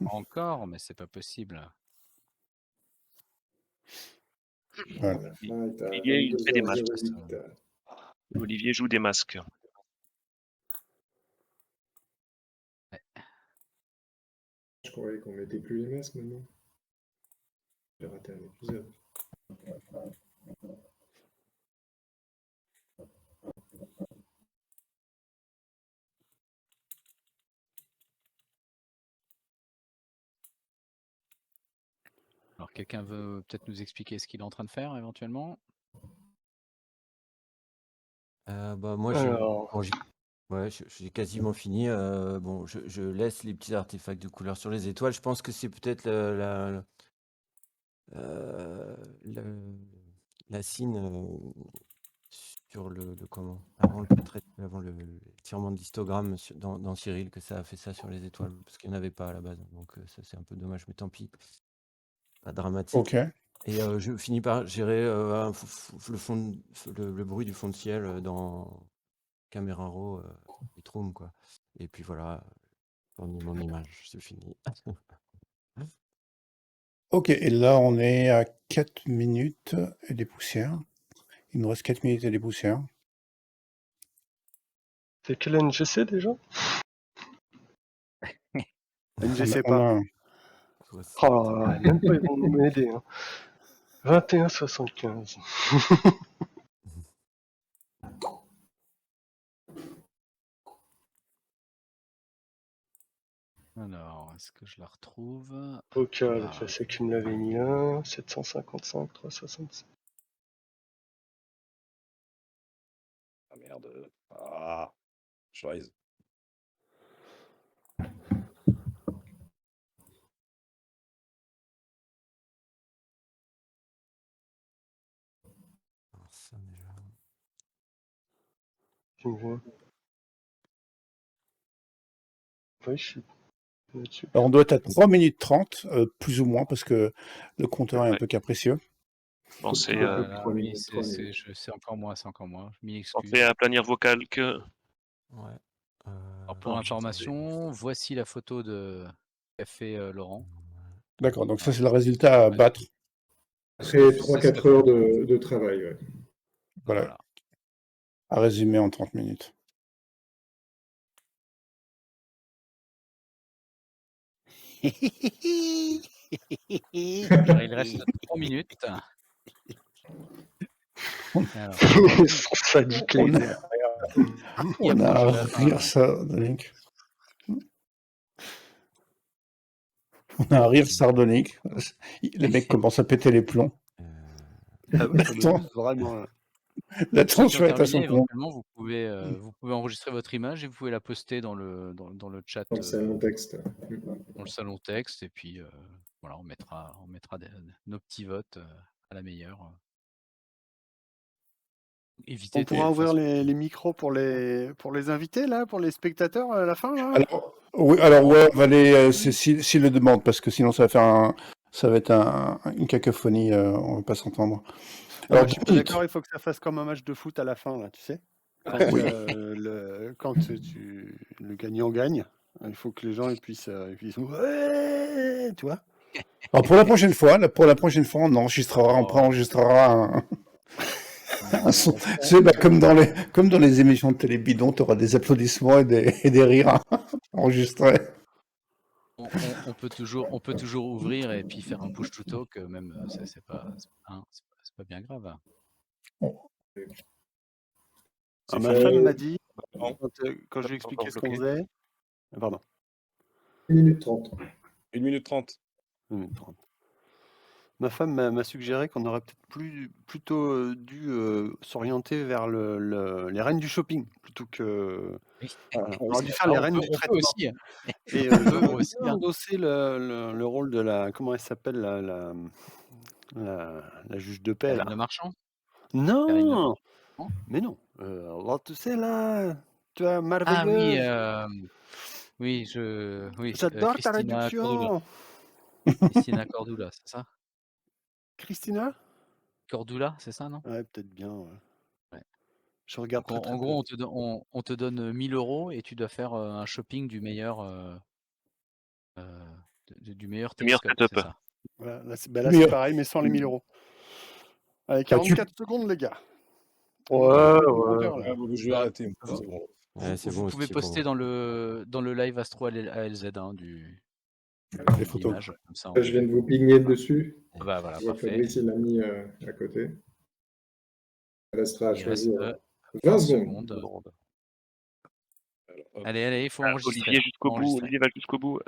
D: Encore, mais c'est pas possible.
A: Voilà.
E: La fin est à
C: Olivier, il fait des masques.
E: 22h08.
C: Olivier joue des masques.
E: Je croyais qu'on mettait plus les masques maintenant. J'ai raté un épisode.
D: Alors, quelqu'un veut peut-être nous expliquer ce qu'il est en train de faire, éventuellement?
F: Bah, moi,
B: Alors,
F: bon, j'ai quasiment fini. Bon, je laisse les petits artefacts de couleur sur les étoiles. Je pense que c'est peut-être la cine sur le comment avant le tirement d'histogramme dans Cyril que ça a fait ça sur les étoiles parce qu'il n'y en avait pas à la base. Donc ça c'est un peu dommage, mais tant pis. Pas dramatique.
A: Ok.
F: Et je finis par gérer le bruit du fond de ciel dans Camera Raw Lightroom, quoi. Et puis voilà, fournir mon image, c'est fini.
A: Ok, et là, on est à 4 minutes et des poussières. Il nous reste 4 minutes et des poussières.
B: c'est quel NGC déjà?
H: NGC
A: On
H: pas.
A: a-
B: Oh là là, même pas ils vont m'aider. Hein. 21,75.
D: Alors, est-ce que je la retrouve?
B: Vocal,
D: Ah.
B: je sais qu'il me l'avait mis là. 755, 365.
G: Ah merde. Ah, je rise.
F: Ça, déjà.
B: Tu me vois? Oui, je suis là-dessus.
A: Alors, on doit être à 3 minutes 30, plus ou moins, parce que le compteur est un
C: Ouais.
A: peu capricieux.
C: Pensez,
D: Oui, c'est encore moi, c'est encore moi. Je m'y excuse.
C: pensez à planir vos calques.
F: Ouais.
D: Alors, pour
C: Non,
D: information, voici la photo qu'a fait Laurent.
A: D'accord, donc ça, c'est le résultat à battre.
E: Après 3-4 heures de travail. Ouais.
A: Voilà. À résumer en 30 minutes.
D: Alors, il reste 3 minutes. Alors,
B: Sadique,
A: on
B: les
A: On a un rire sardonique. On a un rire sardonique. Les mecs commencent à péter les plombs.
H: Ah oui, sur le
A: Attends.
H: bus, vraiment.
A: La
D: Ceux qui ont
A: tension est à son
D: terminé,
A: comble.
D: éventuellement, vous pouvez enregistrer votre image et vous pouvez la poster dans le chat.
E: Dans le salon texte.
D: Dans le salon texte, et puis voilà, on mettra nos petits votes à la meilleure. éviter
H: On
D: de
H: pourra
D: toute
H: ouvrir
D: façon.
H: les micros pour les invités, là, pour les spectateurs à la fin, là?
A: Alors, oui, alors ouais, on va les, s'ils le demandent, parce que sinon ça va être une cacophonie, on va pas s'entendre.
H: Non,
A: Alors,
H: mais je suis pas d'accord, il faut que ça fasse comme un match de foot à la fin, là, tu sais? Quand,
A: oui.
H: quand le gagnant gagne, il faut que les gens ils puissent ouais, tu vois?
A: Alors pour la prochaine fois, on enregistrera, on préenregistrera un son. C'est comme dans les émissions de télé bidon, tu auras des applaudissements et des rires enregistrés.
D: On peut toujours ouvrir et puis faire un push to talk, même, c'est pas bien grave.
H: Ma femme m'a dit,
G: Pardon.
H: quand je lui ai expliqué ce qu'on faisait... Pardon.
E: 1 minute 30.
G: 1 minute 30.
H: 1 minute 30. Ma femme m'a suggéré qu'on aurait peut-être plutôt dû s'orienter vers les reines du shopping plutôt que...
D: Oui.
H: On aurait dû faire les reines du
D: On peut
H: traitement.
D: aussi, hein.
H: Et
D: On peut
H: j'aurais
D: aussi,
H: bien
D: hein.
H: endossé le rôle de la... Comment elle s'appelle, la juge de paix, là.
D: Karine Le Marchand?
H: Non,
D: Non?
H: mais non. Alors, tu sais, là, tu vois,
D: Ah oui,
H: merveilleuse.
D: oui,
H: J'adore ta
D: Christina Cordula.
H: réduction.
D: Christina Cordula, c'est ça?
H: Christina?
D: Cordula, c'est ça, non?
H: Ouais, peut-être bien, ouais.
D: Ouais.
H: Je regarde
D: Donc
H: très,
D: en
H: très
D: gros,
H: peu.
D: on te donne 1 000 € et tu dois faire, un shopping du meilleur, du meilleur
C: Le meilleur
D: télescope,
C: setup.
D: c'est ça?
H: Voilà, là, c'est
A: Mais,
H: pareil, mais sans les 1 000 €. Allez,
A: Bah, tu-
H: 44 secondes, les gars.
B: Ouais,
H: Monteur, là.
G: Je vais arrêter. C'est bon.
F: Ouais, c'est
D: Vous
F: bon,
D: pouvez
F: c'est
D: poster
F: bon.
D: dans le live Astro ALZ, hein,
A: les photos.
D: l'image, comme ça on...
E: Je viens de vous pigner dessus.
D: Bah voilà,
E: Je vois
D: parfait.
E: Fabrice, il l'a mis à côté. Il restera à
D: Il reste
E: choisir
D: 20
E: 20 secondes.
D: secondes.
G: Alors, hop.
D: Allez, il faut enregistrer.
C: Olivier jusqu'au bout.
D: Enregistrer.
C: Olivier va jusqu'au bout.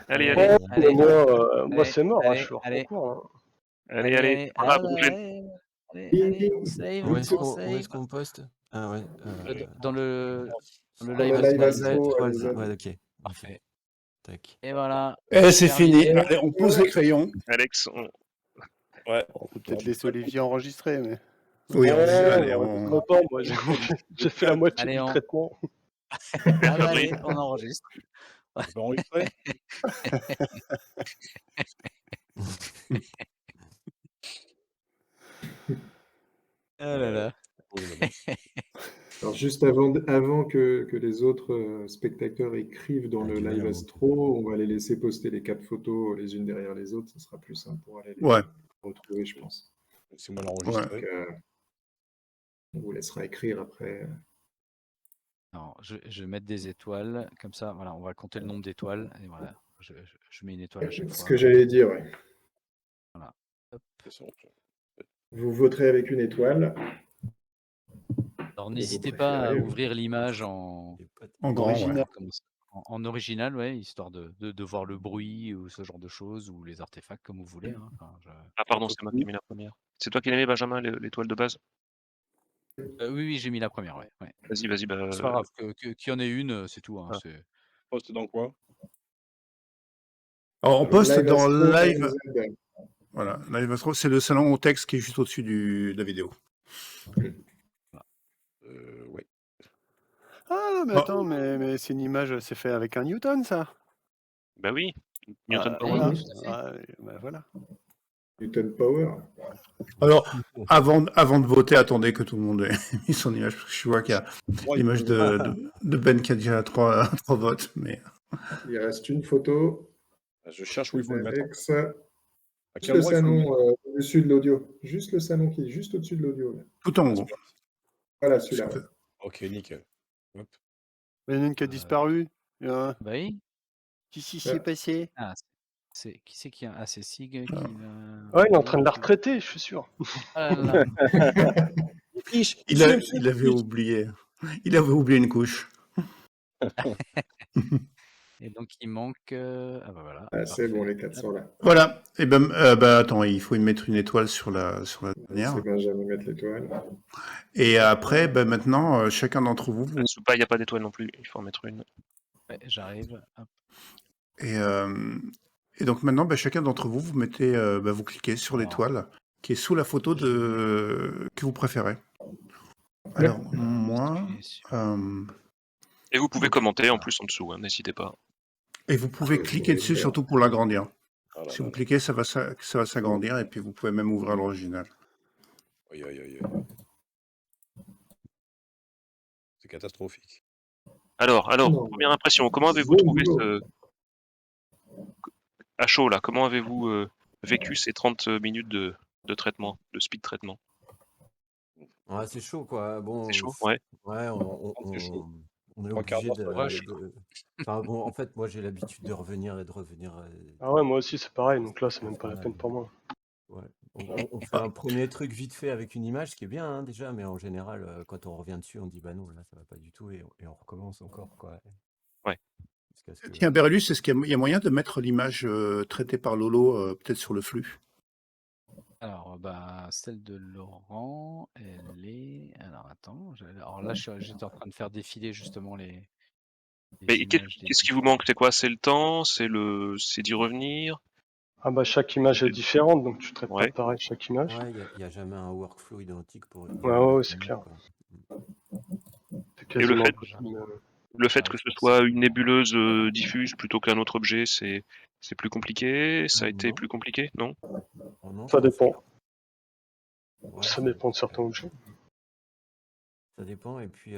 C: Allez,
D: Allez,
C: allez.
D: allez,
B: Moi,
D: allez,
B: c'est mort, hein,
D: allez,
B: je suis hors
D: allez.
B: concours. Hein.
C: Allez, allez. C'est pas grave, bougez.
D: Allez, on save,
F: Où
D: on
F: est-ce
D: save.
F: qu'on poste? Ah ouais.
D: Dans le
E: Dans
D: live
E: le live
D: Astro
E: Astro,
D: ALZ.
E: ALZ.
F: Ouais, ok. Parfait. Tac.
D: Et voilà.
A: Eh, c'est
D: Terminé.
A: fini. Allez, on pose les crayons.
C: Alex,
G: Ouais.
H: On peut peut-être laisser Olivier enregistrer, mais...
A: Oui, allez,
B: Content, moi, j'ai fait la moitié
D: Allez,
B: du
D: on...
B: traitement.
D: Ah bah, allez, on enregistre.
G: On peut enregistrer?
D: Ah là là.
E: Alors, juste avant que les autres spectateurs écrivent dans le live Astro, on va les laisser poster les 4 photos les unes derrière les autres. Ce sera plus simple pour aller les
A: Ouais.
E: retrouver, je pense.
G: Laissez-moi l'enregistrer.
E: Donc, on vous laissera écrire après.
D: Alors, je vais mettre des étoiles, comme ça, voilà, on va compter le nombre d'étoiles, et voilà, je mets une étoile à chaque
E: Ce
D: fois.
E: que j'allais dire, ouais.
D: Voilà. Hop.
E: Vous voterez avec une étoile.
D: Alors,
E: Vos
D: n'hésitez pas à
E: préférés.
D: ouvrir l'image en
A: En
H: original.
D: En original, ouais, histoire de voir le bruit ou ce genre de choses, ou les artefacts comme vous voulez. Hein. Enfin,
C: Ah pardon, c'est moi qui ai mis la première. C'est toi qui l'as mis, Benjamin, l'étoile de base?
D: oui, j'ai mis la première, ouais.
C: Vas-y, bah...
D: C'est pas grave, qu'il y en ait une, c'est tout. Hein,
C: Ah.
D: c'est...
G: Poste dans quoi?
A: Alors, on poste
E: Live
A: dans
E: Astro,
A: live.
E: ALZ.
A: Voilà, live Astro, c'est le salon au texte qui est juste au-dessus de la vidéo.
G: Ouais.
H: Ah, mais attends, mais c'est une image, c'est fait avec un Newton, ça?
C: Bah oui, Newton Power.
H: Voilà.
D: tout à fait.
H: Voilà.
E: Newton Power.
A: Alors, avant de voter, attendez que tout le monde ait mis son image, parce que je vois qu'il y a l'image de Ben qui a déjà 3 votes. Mais...
E: Il reste une photo.
G: Je cherche où il faut le mettre.
E: Alex.
G: À
E: Juste
G: quel
E: le
G: endroit il faut le mettre?
E: salon au-dessus de l'audio. Juste le salon qui est juste au-dessus de l'audio. là.
A: Tout en haut.
E: Voilà, celui-là. ouais.
G: Ok, nickel. Hop.
H: Il y en a une qui a disparu.
D: Bah oui.
H: Qu'est-ce qui s'est passé?
D: Ah, qui c'est qui a... Ah, c'est Sig qui
A: Ah.
D: l'a...
B: Ouais, il est en train de la retraiter, je suis sûr.
D: Ah là là.
A: Il avait oublié. Il avait oublié une couche.
D: Et donc, il manque... Ah bah voilà.
E: Ah, c'est
D: parfait.
E: bon, les 400 là.
A: Voilà. Et ben, attends, il faut y mettre une étoile sur la dernière.
E: C'est Benjamin mettre l'étoile.
A: Et après, maintenant, chacun d'entre vous.
C: Il n'y a pas d'étoile non plus, il faut en mettre une.
D: Ouais, j'arrive. Hop.
A: Et donc maintenant, chacun d'entre vous, vous mettez, vous cliquez sur l'étoile qui est sous la photo que vous préférez. Alors, moi,
C: Et vous pouvez commenter en plus en dessous, hein, n'hésitez pas.
A: et vous pouvez cliquer dessus surtout pour l'agrandir.
G: Ah là
A: Si
G: là
A: vous
G: là.
A: cliquez, ça va s'agrandir et puis vous pouvez même ouvrir l'original.
G: Aïe, aïe, aïe, aïe. C'est catastrophique.
C: Alors,
E: Non,
C: première impression, comment avez-vous
E: bon
C: trouvé
E: boulot.
C: à chaud là, comment avez-vous vécu ces 30 minutes de traitement, de speed traitement?
F: Ouais, c'est chaud, quoi. Bon,
C: C'est chaud, ouais.
F: ouais,
G: C'est chaud.
F: on est
G: 3/4
F: obligé
G: d'heure, ça va.
F: Enfin, bon, en fait, moi, j'ai l'habitude de revenir et de revenir.
B: Ah ouais, moi aussi c'est pareil, donc là c'est même pas la peine pour moi.
F: Ouais. On fait un premier truc vite fait avec une image, ce qui est bien hein, déjà, mais en général, quand on revient dessus, on dit bah non, là ça va pas du tout, et on recommence encore, quoi.
C: Ouais.
F: Jusqu'à ce que-
A: Tiens, Berlus, est-ce qu'il y a moyen de mettre l'image traitée par Lolo peut-être sur le flux?
D: Alors, celle de Laurent, elle est. Alors, attends. Alors là, j'étais en train de faire défiler justement les
C: Mais
D: images des
C: qu'est-ce qui vous manque? C'est quoi? C'est le temps? C'est d'y revenir?
B: Ah bah chaque image est différente, donc tu traites pas
C: Ouais.
B: pareil chaque image.
F: Ouais, il y a jamais un workflow identique pour une
B: Ouais,
F: image
B: c'est
F: donnée,
B: clair.
F: quoi.
B: C'est
C: Et le
B: quasiment
C: fait,
B: impossible.
C: le fait
D: Ah,
C: que
D: c'est
C: ce
D: pour
C: soit
D: ça.
C: une nébuleuse diffuse plutôt qu'un autre objet, c'est plus compliqué? Ça a été
F: Non.
C: plus compliqué? Non?
F: Oh non,
B: Ça
F: c'est assez-
B: dépend.
F: ouais,
B: Ça dépend de certains objets.
F: ça dépend. Et puis,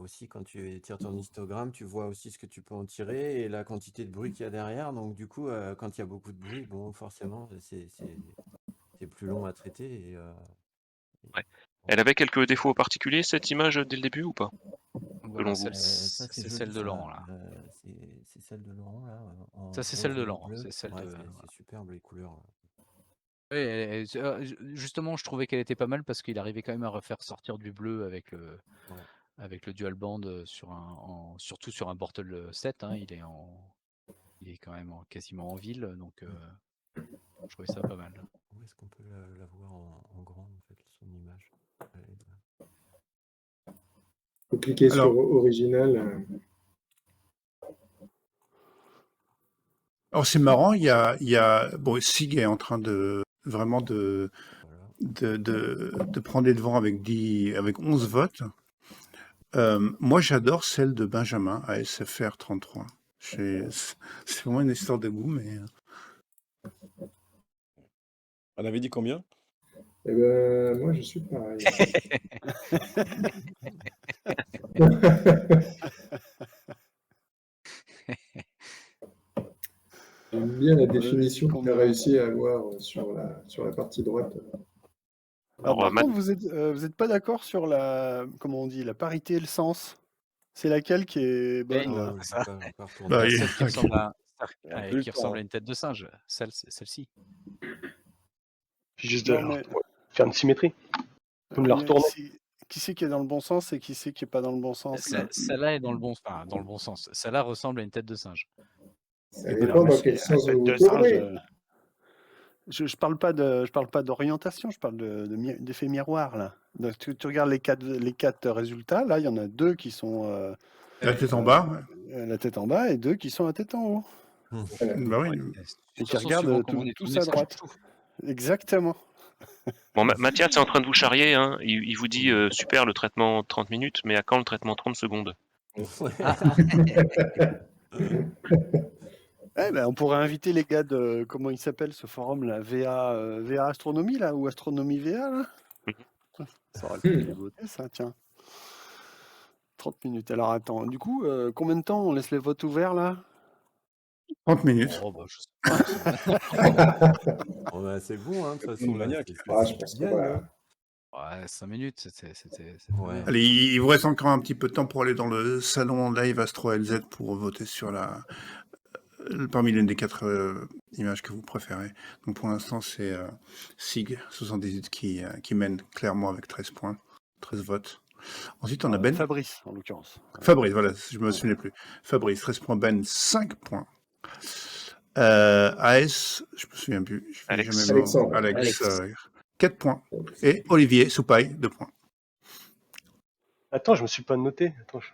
F: aussi, quand tu tires ton histogramme, tu vois aussi ce que tu peux en tirer et la quantité de bruit qu'il y a derrière. Donc, du coup, quand il y a beaucoup de bruit, bon, forcément, c'est plus long à traiter.
C: Ouais. Elle avait quelques défauts particuliers, cette image, dès le début ou pas?
D: Voilà,
C: Selon vous?
F: Ça,
D: c'est
F: joli,
D: celle de
F: ça.
D: Laurent, là.
F: C'est celle de Laurent, là, en
D: Ça, c'est celle
F: rose
D: de
F: et
D: Laurent.
F: bleu.
D: C'est celle
F: Ouais,
D: de.
F: c'est superbe, les couleurs.
D: Oui, justement, je trouvais qu'elle était pas mal parce qu'il arrivait quand même à refaire sortir du bleu avec
F: Ouais.
D: avec le dual band surtout sur un Bortle 7. Hein, il est quand même quasiment en ville, donc je trouvais ça pas mal.
F: Où est-ce qu'on peut la voir en grand, en fait, son image? Elle est là.
E: Faut cliquer
A: Alors-
E: sur original.
A: Alors c'est marrant, il y a bon, Sig est en train de vraiment de prendre les devants avec 11 votes. Moi, j'adore celle de Benjamin à SFR 33. C'est vraiment une histoire de goût, mais
G: On avait dit combien?
E: Eh ben, moi, je suis pareil. J'aime bien la définition qu'il a réussi à avoir sur la partie droite.
H: Alors,
C: Alors,
H: par contre, vous êtes pas d'accord sur comment on dit, la parité et le sens? C'est laquelle qui est bonne, là?
F: Je
D: ça.
F: vais pas retourner.
A: Bah,
D: Celle qui ressemble
G: On a plus le
D: qui
G: temps,
D: ressemble
G: hein.
D: à une tête de singe, celle-ci.
B: Puis juste
H: Non, mais
B: faire une symétrie. Vous me la retournez.
H: qui c'est qui est dans le bon sens et qui c'est qui est pas dans le bon sens, là?
D: Celle-là est dans le bon sens. Celle-là ressemble à une tête de singe.
E: Ça dépend dans quel sens vous vous tournez.
H: Je parle pas d'orientation, je parle d'effet miroir, là. Donc, tu regardes les quatre résultats, là, il y en a 2 qui sont
A: la tête en bas. Ouais.
H: la tête en bas et 2 qui sont la tête en haut.
A: Bah oui.
H: Et qui regardent tous à droite. Exactement.
C: Bon, Mathias est en train de vous charrier, hein. Il vous dit super le traitement 30 minutes, mais à quand le traitement 30 secondes?
H: On pourrait inviter les gars de, comment il s'appelle ce forum là, VA Astronomie là, ou Astronomie VA là. Ça aurait pu les voter ça, tiens. 30 minutes. Alors attends, du coup, combien de temps on laisse les votes ouverts là?
A: 30 minutes.
D: Oh, je sais pas.
F: C'est bon, hein, de toute façon.
G: Une maniaque.
E: Je pense que voilà.
D: Ouais, 5 minutes, c'était
F: Ouais.
A: Allez, il vous reste encore un petit peu de temps pour aller dans le salon live Astro LZ pour voter sur parmi l'une des 4 images que vous préférez. Donc pour l'instant, c'est Sig 78 qui mène clairement avec 13 points, 13 votes. Ensuite, on a Ben.
H: Fabrice, en l'occurrence.
A: Fabrice, voilà, je me souvenais plus. Fabrice, 13 points, Ben, 5 points. AS, je me souviens plus.
E: Alexandre.
A: Alex, 4 points. Et Olivier, Soupaille, 2 points.
B: Attends, je me suis pas noté. Attends, je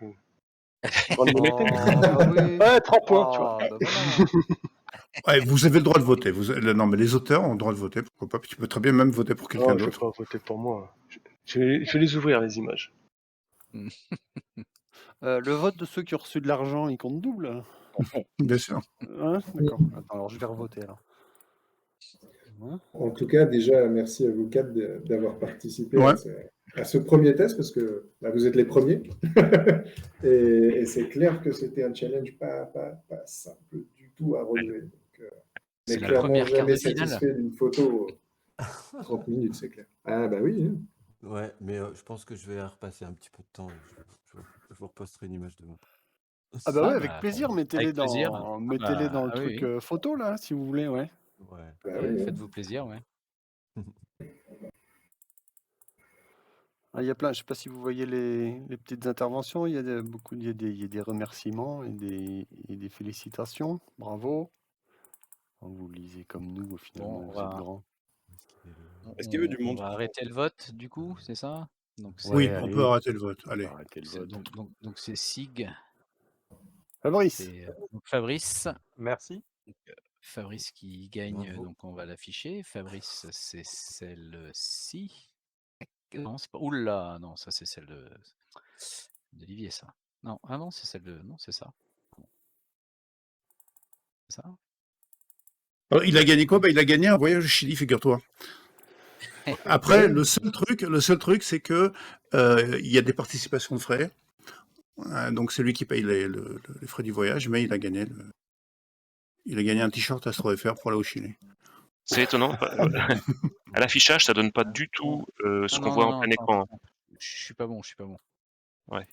D: Oh, bah oui.
B: Ouais, 3 points, tu vois.
D: Oh, bah voilà.
A: Ouais, vous avez le droit de voter. Non, mais les auteurs ont le droit de voter, pourquoi pas. Puis tu peux très bien même voter pour quelqu'un
B: Non, je vais
A: d'autre.
B: pas voter pour moi. Je vais les ouvrir, les images.
H: Le vote de ceux qui ont reçu de l'argent, il compte double?
A: Bien sûr.
H: Hein? D'accord. Attends, alors je vais revoter alors. Hein?
E: En tout cas, déjà, merci à vous quatre d'avoir participé
A: Ouais.
E: à ce premier test, parce que vous êtes les premiers. et c'est clair que c'était un challenge pas simple du tout à relever. Donc,
D: C'est
E: mais
D: la
E: clairement
D: première quart
E: jamais
D: de finale.
E: satisfait d'une photo 30 minutes, c'est clair. Ah bah oui. Hein.
F: Ouais, mais je pense que je vais repasser un petit peu de temps. Je vous reposterai une image demain.
H: Ah bah
D: Ah
H: ouais, avec
D: bah,
H: plaisir, mettez-les
D: avec plaisir.
H: dans,
D: Ah
H: mettez-les dans le
D: bah, oui,
H: truc
D: oui.
H: photo là, si vous voulez, ouais.
F: Ouais.
E: Bah
D: Ouais,
E: oui, hein.
D: faites-vous plaisir, ouais.
H: Ah, il y a plein, je sais pas si vous voyez les petites interventions, il y a il y a des remerciements et des félicitations, bravo. Vous lisez comme nous, finalement,
D: Bon,
H: vous êtes grands.
G: Est-ce qu'il y avait du
D: on
G: monde
D: va arrêter le vote, du coup, c'est ça? Donc
A: Oui,
H: Ouais,
D: c'est
A: on peut
H: allez,
A: arrêter le vote. Allez.
H: arrêtez le
D: c'est-
H: vote.
D: donc c'est Sig,
H: Fabrice,
D: c'est donc Fabrice.
I: Merci.
D: Donc, Fabrice qui gagne,
F: Bravo.
D: donc on va l'afficher. Fabrice, c'est celle-ci. Non, c'est pas. Oula, non, ça c'est celle d'Olivier, ça. Non, ah non, c'est celle de. Non, c'est ça. C'est ça.
A: Alors, il a gagné quoi? Bah, il a gagné un voyage au Chili, figure-toi. Après, le seul truc, c'est que il y a des participations de frais. Donc c'est lui qui paye les frais du voyage, mais il a gagné un t-shirt Astro FR pour aller au Chili.
C: C'est étonnant. À l'affichage, ça donne pas du tout ce qu'on voit en plein écran.
D: Attends. Je suis pas bon,
C: Ouais.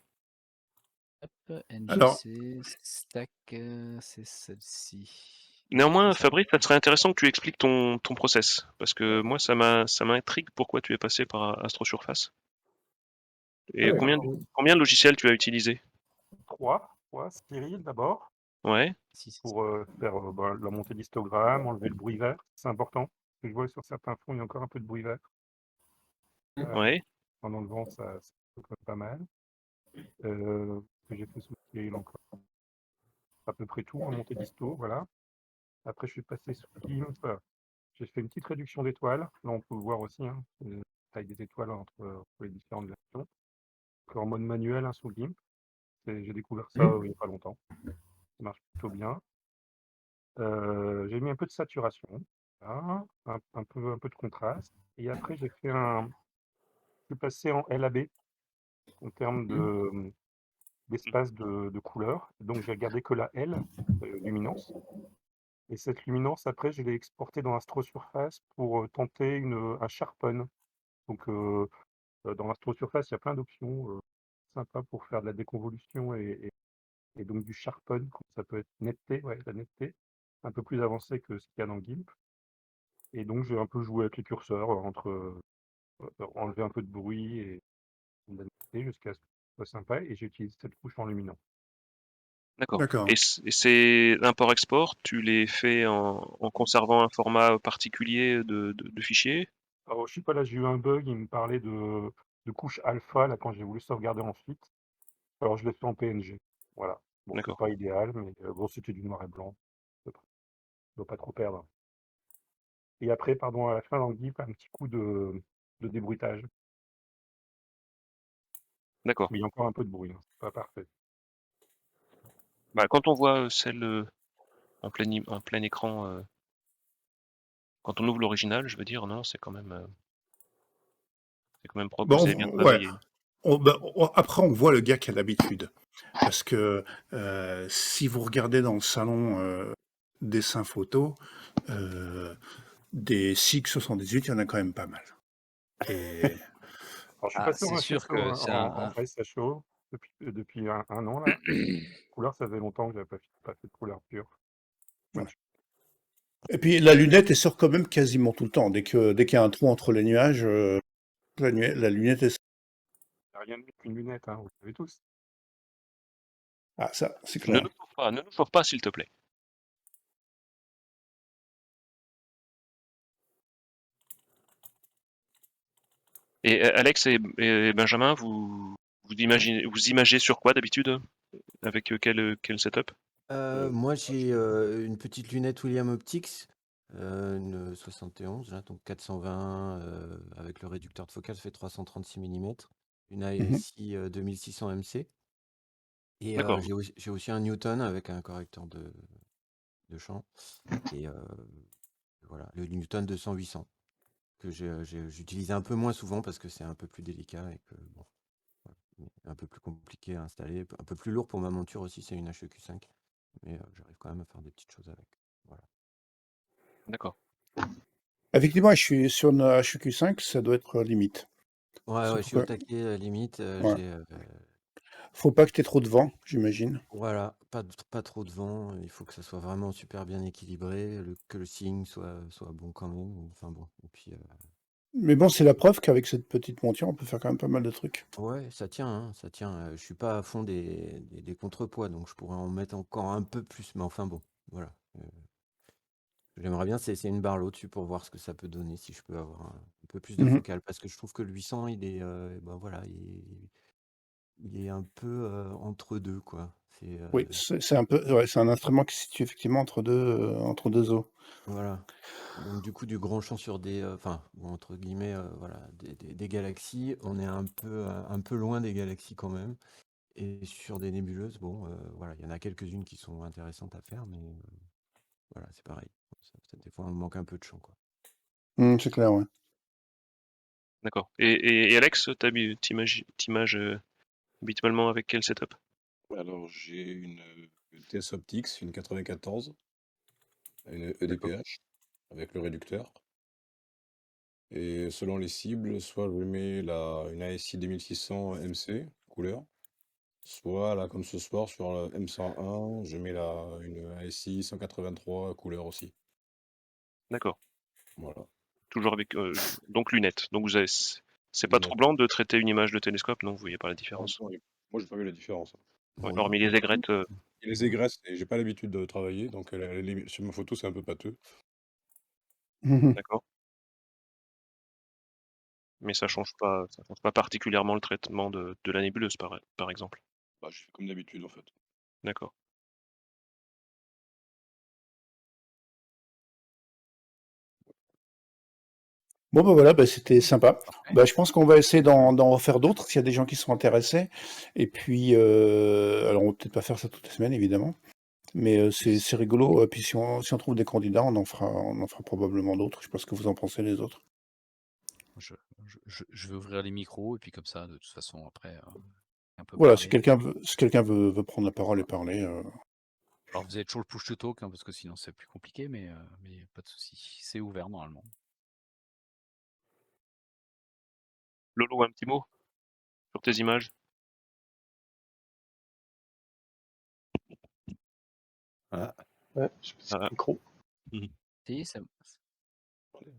D: Hop,
A: Alors,
D: NGC, stack, c'est celle-ci.
C: Néanmoins,
D: C'est ça.
C: Fabrice, ça serait intéressant que tu expliques ton process, parce que moi, ça m'intrigue pourquoi tu es passé par Astro Surface. Et
E: Ah,
C: combien de logiciels tu as utilisé?
I: 3 Cyril d'abord,
C: Ouais.
I: pour faire la montée d'histogramme, enlever le bruit vert, c'est important. Parce que je vois sur certains fonds, il y a encore un peu de bruit vert.
C: Ouais.
I: En enlevant, ça peut être pas mal. Que j'ai fait sous Cyril encore. À peu près tout en montée d'histo, voilà. Après, je suis passé sous GIMP. J'ai fait une petite réduction d'étoiles. Là, on peut le voir aussi, hein, la taille des étoiles entre les différentes versions. Donc, en mode manuel, hein, sous GIMP. J'ai découvert ça il n'y a pas longtemps. Ça marche plutôt bien. J'ai mis un peu de saturation, voilà, un peu de contraste. Et après, je suis passé en LAB en termes d'espace de couleur. Donc, j'ai gardé que la L, luminance. Et cette luminance, après, je l'ai exportée dans Astro Surface pour tenter un sharpen. Donc, dans Astro Surface, il y a plein d'options sympas pour faire de la déconvolution et donc du sharpen. Ça peut être netteté, ouais, la netteté, un peu plus avancée que ce qu'il y a dans GIMP. Et donc, j'ai un peu joué avec les curseurs entre enlever un peu de bruit et de la netteté jusqu'à ce que ce soit sympa. Et j'ai utilisé cette couche en luminant.
C: D'accord.
A: d'accord.
C: Et ces import-export, tu les fais en conservant un format particulier de fichier?
I: Alors, je sais pas, là, j'ai eu un bug. Il me parlait de couche alpha, là, quand j'ai voulu sauvegarder ensuite. Alors, je l'ai fait en PNG. Voilà. Bon, c'est
C: D'accord.
I: pas idéal, mais bon, c'était du noir et blanc. Je dois pas trop perdre. Et après, pardon, à la fin, dans le GIMP, un petit coup de débruitage.
C: D'accord.
I: Mais il y a encore un peu de bruit, hein, c'est pas parfait.
C: Bah, quand on voit celle en plein écran, quand on ouvre l'original, je veux dire, non, c'est quand même propre, vous avez bien
A: Bon, ouais.
C: travaillé.
A: Après, on voit le gars qui a l'habitude. Parce que si vous regardez dans le salon dessin photo, des SIG 78, il y en a quand même pas mal. Et
I: Alors, je suis
D: Ah,
I: passé
D: c'est
I: en
D: sûr
I: SSO,
D: que
I: hein,
D: c'est
I: en SHO depuis un an, là. Couleur, ça fait longtemps que j'avais pas fait de couleur pure.
A: voilà. Et puis la lunette, elle sort quand même quasiment tout le temps. Dès qu'il y a un trou entre les nuages, la lunette, elle sort.
I: Il n'y a rien de mieux qu'une lunette, hein, vous le savez tous.
A: Ah, ça, c'est
C: Ne
A: clair.
C: nous chauffe pas, s'il te plaît. Et Alex et Benjamin, vous imagez sur quoi d'habitude? Avec quel setup?
F: Moi, j'ai une petite lunette William Optics une 71, là, donc 420 avec le réducteur de focale, ça fait 336 mm. Une ASI 2600 MC. Et
C: D'accord.
F: j'ai aussi un Newton avec un correcteur de champ. Et voilà, le Newton 200-800 que j'utilisais un peu moins souvent parce que c'est un peu plus délicat et que bon, voilà, un peu plus compliqué à installer, un peu plus lourd pour ma monture aussi, c'est une HEQ5. Mais j'arrive quand même à faire des petites choses avec. Voilà.
C: D'accord.
A: Effectivement, je suis sur une HEQ5, ça doit être limite.
F: Ouais,
A: C'est
F: je suis au
A: pourquoi-
F: taquet, limite.
A: Ouais. Faut pas que tu aies trop de vent, j'imagine.
F: Voilà, pas trop de vent. Il faut que ça soit vraiment super bien équilibré, que le signe soit bon quand même. Enfin bon, et puis
A: Mais bon, c'est la preuve qu'avec cette petite monture, on peut faire quand même pas mal de trucs.
F: ouais, ça tient, hein, ça tient. Je suis pas à fond des contrepoids, donc je pourrais en mettre encore un peu plus. Mais enfin bon, voilà. J'aimerais bien c'est une barre au-dessus pour voir ce que ça peut donner si je peux avoir un peu plus de
A: Mhm.
F: focale, parce que je trouve que le 800, il est, ben voilà, il est un peu entre deux, quoi.
A: Oui, c'est un peu, ouais, c'est un instrument qui se situe effectivement entre deux eaux.
F: Voilà. Donc du coup, du grand champ sur des, enfin, bon, entre guillemets, voilà, des galaxies, on est un peu loin des galaxies quand même. Et sur des nébuleuses, bon, voilà, il y en a quelques-unes qui sont intéressantes à faire, mais voilà, c'est pareil. Des fois, on manque un peu de champ, quoi.
A: C'est clair, ouais.
C: D'accord. Et Alex, t'images habituellement avec quel setup?
G: Alors, j'ai une TS Optics, une 94, une
C: D'accord.
G: EDPH, avec le réducteur. Et selon les cibles, soit je mets une ASI 2600 MC, couleur, soit là, comme ce soir, sur la M101, je mets une ASI 183, couleur aussi.
C: D'accord.
G: Voilà.
C: Toujours avec donc lunettes. Donc c'est pas
G: Lunettes.
C: troublant de traiter une image de télescope, non? Vous voyez pas la
G: Non,
C: différence?
G: non, moi, j'ai pas vu la différence.
C: Ouais,
F: Bon,
C: hormis les aigrettes.
G: Et les aigrettes, j'ai pas l'habitude de travailler, donc sur ma photo, c'est un peu pâteux.
C: D'accord. Mais ça change pas particulièrement le traitement de la nébuleuse, par exemple.
G: Bah, je fais comme d'habitude, en fait.
C: D'accord.
A: Bon, bah voilà, bah, c'était sympa.
D: Parfait.
A: Bah, je pense qu'on va essayer d'en refaire d'autres s'il y a des gens qui sont intéressés. Et puis, alors on va peut-être pas faire ça toutes les semaines, évidemment. Mais c'est rigolo. Puis si on trouve des candidats, on en fera probablement d'autres. Je sais pas ce que vous en pensez, les autres.
D: Je vais ouvrir les micros et puis comme ça, de toute façon, après, un peu
A: Voilà, si
D: parler.
A: quelqu'un veut prendre la parole et parler.
D: Alors vous avez toujours le push to talk, hein, parce que sinon c'est plus compliqué, mais pas de souci. C'est ouvert normalement.
C: Lolo, un petit mot sur tes images?
B: Ouais, je sais pas si micro.
D: Si, ça...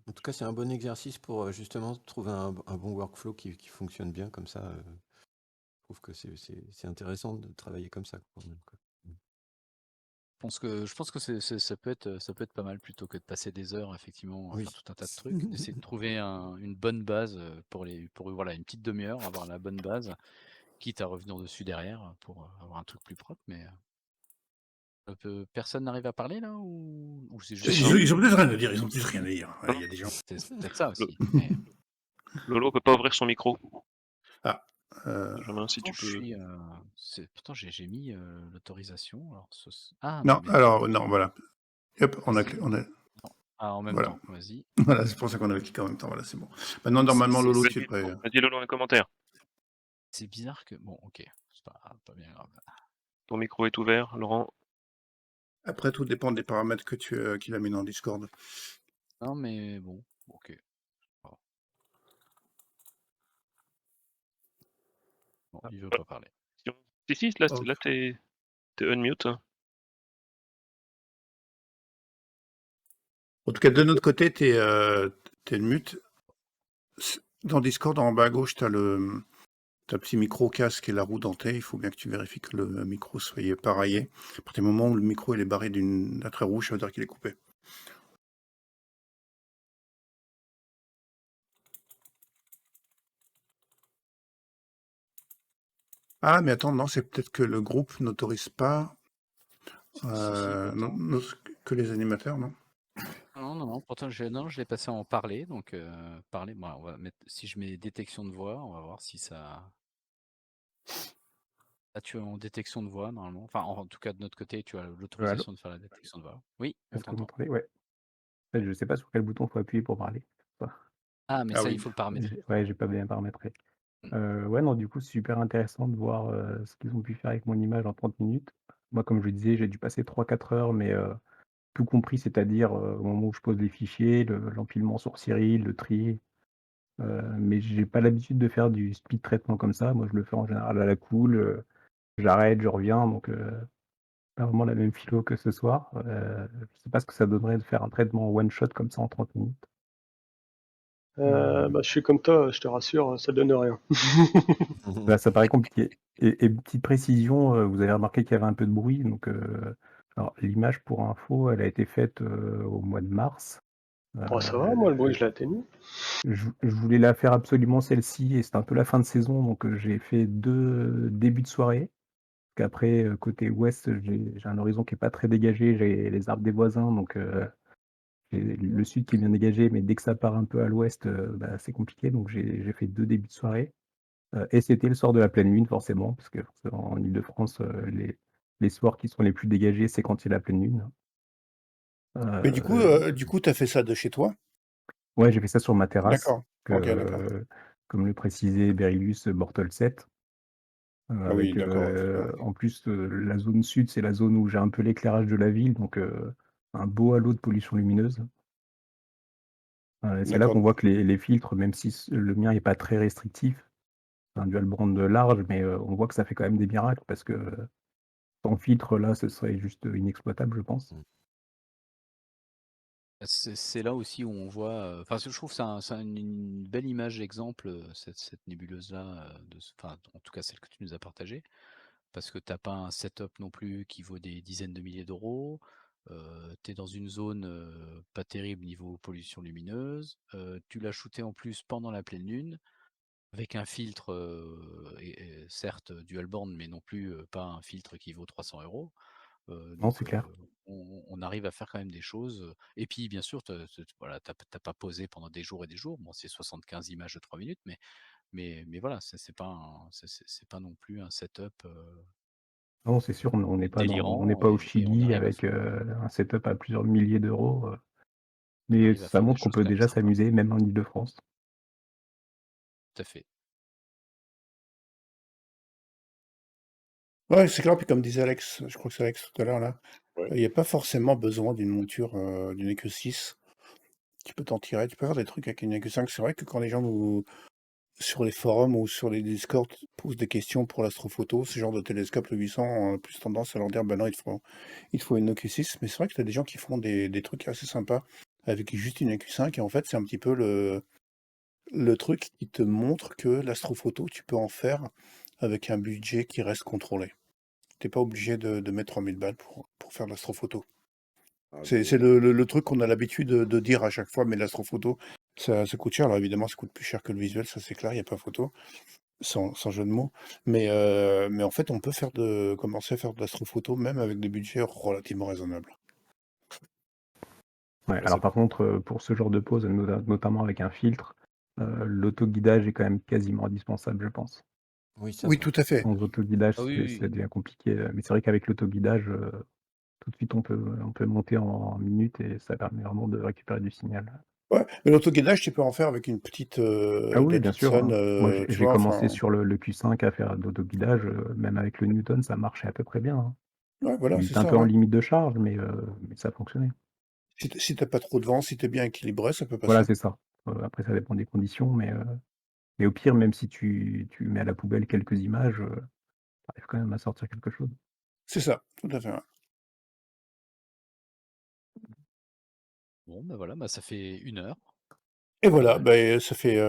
F: En tout cas, c'est un bon exercice pour justement trouver un bon workflow qui fonctionne bien comme ça. Je trouve que c'est intéressant de travailler comme ça, quand même, quoi.
D: Je pense que ça peut être pas mal plutôt que de passer des heures effectivement à
F: Oui.
D: faire tout un tas de trucs, d'essayer de trouver une bonne base pour voilà une petite demi-heure, avoir la bonne base, quitte à revenir dessus derrière pour avoir un truc plus propre. Mais personne n'arrive à parler là ou c'est juste moi
A: Ils ont peut-être rien à dire. Ils ont peut-être rien à dire. Il y a des gens.
D: C'est peut-être ça aussi. Mais...
C: Lolo peut pas ouvrir son micro.
A: Ah.
C: Benjamin, si tu peux.
D: Pourtant j'ai mis l'autorisation. Ah
A: Non,
D: mais
A: alors non, voilà. Hop, on a.
D: Ah, en même
A: Voilà.
D: temps, vas-y.
A: Voilà, c'est pour ça qu'on avait cliqué en même temps. Voilà, c'est bon. Maintenant, normalement, Lolo, tu es prêt.
C: Vas-y, Lolo, un commentaire.
D: C'est bizarre que. Bon, ok. C'est pas bien grave.
C: Ton micro est ouvert, Laurent.
A: Après, tout dépend des paramètres que qu'il a mis dans Discord.
D: Non, mais bon, ok. Bon, il veut pas parler.
C: Si, là, t'es unmute.
A: En tout cas, de notre côté, t'es mute. Dans Discord, en bas à gauche, t'as le petit micro casque et la roue dentée. Il faut bien que tu vérifies que le micro soit pareillé. À partir du moment où le micro il est barré d'une lettre rouge, ça veut dire qu'il est coupé. Ah, mais attends, non, c'est peut-être que le groupe n'autorise pas
D: Si, attends.
A: que les animateurs, non?
D: Non, pourtant non, je l'ai passé en parler, donc parler. Bon, on va mettre, si je mets détection de voix, on va voir si ça. Là, tu es en détection de voix normalement. Enfin, en tout cas de notre côté, tu as
J: Allô?
D: l'autorisation de faire la détection de voix. Oui, on
J: Est-ce que vous
D: t'entend.
J: m'entendez? Ouais. En fait, je sais pas sur quel bouton faut appuyer pour parler. C'est ça.
D: Ah, mais
A: Ah
D: ça, il
A: oui.
D: faut le paramétrer.
J: Ouais, j'ai pas bien paramétré.
D: Mm.
J: Ouais, non, du coup, c'est super intéressant de voir, ce qu'ils ont pu faire avec mon image en 30 minutes. Moi, comme je le disais, j'ai dû passer 3-4 heures, mais tout compris, c'est-à-dire, au moment où je pose les fichiers, l'empilement sur Cyril, le tri, mais j'ai pas l'habitude de faire du speed traitement comme ça. Moi, je le fais en général à la cool, j'arrête, je reviens, donc pas vraiment la même philo que ce soir. Je sais pas ce que ça donnerait de faire un traitement one shot comme ça en 30 minutes.
B: Bah, je suis comme toi, je te rassure, ça donne rien.
J: Bah, ça paraît compliqué. Et petite précision, vous avez remarqué qu'il y avait un peu de bruit, donc alors l'image pour info, elle a été faite, au mois de mars.
B: Oh, ça va, moi, le bruit,
J: Je
B: je l'ai atténué.
J: je voulais la faire absolument celle-ci et c'était un peu la fin de saison, donc j'ai fait 2 débuts de soirée. Qu'après, côté ouest, j'ai un horizon qui est pas très dégagé, j'ai les arbres des voisins, donc j'ai le sud qui est bien dégagé, mais dès que ça part un peu à l'ouest, bah, c'est compliqué, donc j'ai fait 2 débuts de soirée. Et c'était le soir de la pleine lune forcément, parce que forcément en Île-de-France, les soirs qui sont les plus dégagés, c'est quand il y a la pleine lune.
A: Mais
J: Heu,
A: du coup, tu as fait ça de chez toi?
J: ouais, j'ai fait ça sur ma terrasse,
A: D'accord. OK, d'accord.
J: comme le précisait Berilus, Bortol 7,
A: Ah oui,
J: avec,
A: d'accord, ouais, ouais.
J: en plus, la zone sud, c'est la zone où j'ai un peu l'éclairage de la ville, donc un beau halo de pollution lumineuse. C'est là
A: D'accord.
J: qu'on voit que les filtres, même si le mien est pas très restrictif, c'est un dual brand large, mais on voit que ça fait quand même des miracles parce que sans filtre, là, ce serait juste inexploitable, je pense.
D: C'est là aussi où on voit. Enfin, je trouve que c'est une belle image exemple, cette nébuleuse-là, enfin, en tout cas celle que tu nous as partagée, parce que t'as pas un setup non plus qui vaut des dizaines de milliers d'euros. Tu es dans une zone pas terrible niveau pollution lumineuse. Tu l'as shooté en plus pendant la pleine lune, avec un filtre, et certes dual band, mais non plus pas un filtre qui vaut 300 €.
J: Non,
D: Donc
J: c'est clair.
D: on arrive à faire quand même des choses. Et puis bien sûr, voilà, t'as pas posé pendant des jours et des jours. Bon, c'est 75 images de 3 minutes, mais voilà, c'est pas c'est pas non plus un setup
J: Non, c'est sûr, on n'est
D: délirant,
J: pas au
D: et on
J: Chili
D: arrive à
J: avec,
D: faire.
J: un setup à plusieurs milliers d'euros,
D: On
J: mais
D: arrive à
J: ça
D: faire des
J: montre qu'on
D: choses
J: peut
D: quand même
J: déjà
D: sympas.
J: s'amuser même en Île-de-France.
D: Tout à fait.
A: Ouais, c'est clair, puis comme disait Alex, je crois que c'est Alex tout à l'heure là,
B: Ouais.
A: il y a pas forcément besoin d'une monture, d'une EQ6. Tu peux t'en tirer, tu peux faire des trucs avec une EQ5. C'est vrai que quand les gens nous sur les forums ou sur les Discord posent des questions pour l'astrophoto, ce genre de télescope, le 800, on a plus tendance à leur dire: «Bah non, il te faut une EQ6». Mais c'est vrai que tu as des gens qui font des trucs assez sympas avec juste une EQ5 et en fait, c'est un petit peu le truc qui te montre que l'astrophoto, tu peux en faire avec un budget qui reste contrôlé. Tu es pas obligé de mettre 3 000 balles pour faire de l'astrophoto. C'est le truc qu'on a l'habitude de dire à chaque fois, mais l'astrophoto, ça coûte cher. Alors évidemment, ça coûte plus cher que le visuel, ça c'est clair, il y a pas photo, sans jeu de mots. Mais en fait, on peut commencer à faire de l'astrophoto même avec des budgets relativement raisonnables.
J: Ouais,
G: Ouais,
J: alors
G: c'est
J: par contre, pour ce genre de pose, notamment avec un filtre, l'autoguidage est quand même quasiment indispensable, je pense.
F: Oui, ça
A: Oui,
F: par
A: tout à fait.
J: Sans autoguidage,
D: Ah oui,
J: ça
D: oui.
J: devient compliqué, mais c'est vrai qu'avec l'autoguidage, tout de suite on peut monter en minutes et ça permet vraiment de récupérer du signal.
A: Ouais, mais l'autoguidage, tu peux en faire avec une petite,
J: Ah oui, bien sûr,
A: Davidson,
J: hein. Moi,
A: tu
J: j'ai
A: vois?
J: commencé
A: Enfin,
J: sur le Q5 à faire de l'autoguidage, même avec le Newton, ça marchait à peu près bien, hein.
A: ouais, voilà,
J: Il
A: c'est
J: était un
A: ça,
J: peu en
A: ouais.
J: limite de charge, mais ça fonctionnait.
A: Si tu pas trop de vent, si tu es bien équilibré, ça peut
J: Voilà,
A: passer.
J: c'est ça. Après ça dépend des conditions, mais au pire, même si tu mets à la poubelle quelques images, tu arrives quand même à sortir quelque chose.
A: C'est ça, tout à fait, ouais.
D: Bon, ben voilà, bah, ça fait 1 heure.
A: Et
D: Pas
A: voilà,
D: mal.
A: beh, ça fait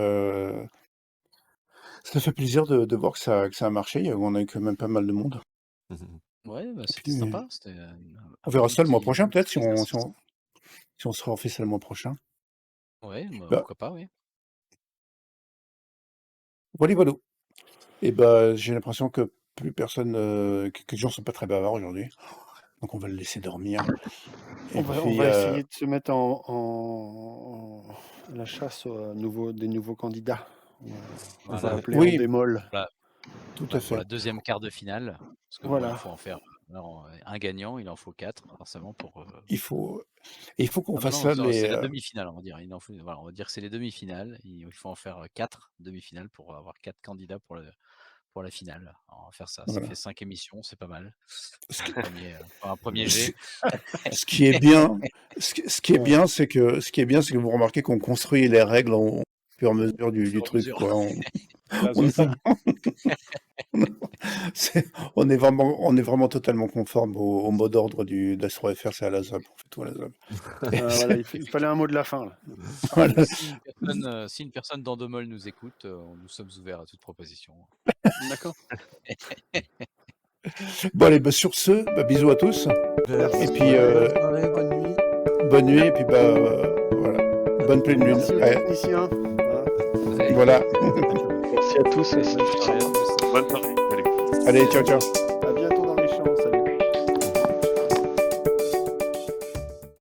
A: plaisir de voir que ça a marché. On a eu quand même pas mal de monde.
D: Ouais, bah,
A: Et
D: c'était
A: puis,
D: sympa. C'était
A: on
D: un
A: verra
D: bon
A: ça le mois prochain peut-être
D: petit exercice.
A: si on se refait ça le mois prochain.
D: Ouais, bah,
A: Bah,
D: pourquoi pas, oui.
A: voilà, voilà. Et bah, j'ai l'impression que plus personne, que les gens sont pas très bavards aujourd'hui. Donc on va le laisser dormir.
H: On
A: Et
H: va
A: puis,
H: essayer de se mettre à la chasse des nouveaux candidats. On va appeler en
A: oui,
H: bémol.
D: Voilà.
A: tout
D: Bah,
A: à
D: pour la
A: fait.
D: deuxième quart de finale, parce que bon,
H: Voilà.
D: il faut en faire alors, un gagnant, il en faut 4 forcément pour.
A: Il faut qu'on
D: Ah
A: fasse
D: non,
A: ça
D: non, c'est
A: les.
D: la demi-finale, on va dire. Voilà, on va dire que c'est les demi-finales. Il faut en faire 4 demi-finales pour avoir 4 candidats pour la finale. Alors, on va faire ça. Ça
A: Voilà.
D: fait 5 émissions, c'est pas mal.
A: Ce qui,
D: Pour un premier jet.
A: ce qui est bien, ce qui est bien, c'est que vous remarquez qu'on construit les règles au fur et à mesure du truc, quoi. On est vraiment totalement conforme au mot d'ordre d'Astro FR, c'est à la ZAB. On fait tout à la ZAB.
H: Voilà, il fallait un mot de la fin. Là.
A: Voilà.
D: Si une personne d'Endomol nous écoute, nous sommes ouverts à toute proposition.
H: D'accord.
A: Bon, allez, sur ce, bisous à tous.
F: Merci.
A: Et puis,
F: Bonne nuit.
A: bonne nuit, et puis, voilà. Bonne pleine lune.
H: Merci aux techniciens.
A: Voilà.
B: Merci à tous.
C: Bonne soirée. Salut.
A: Allez, ciao, ciao.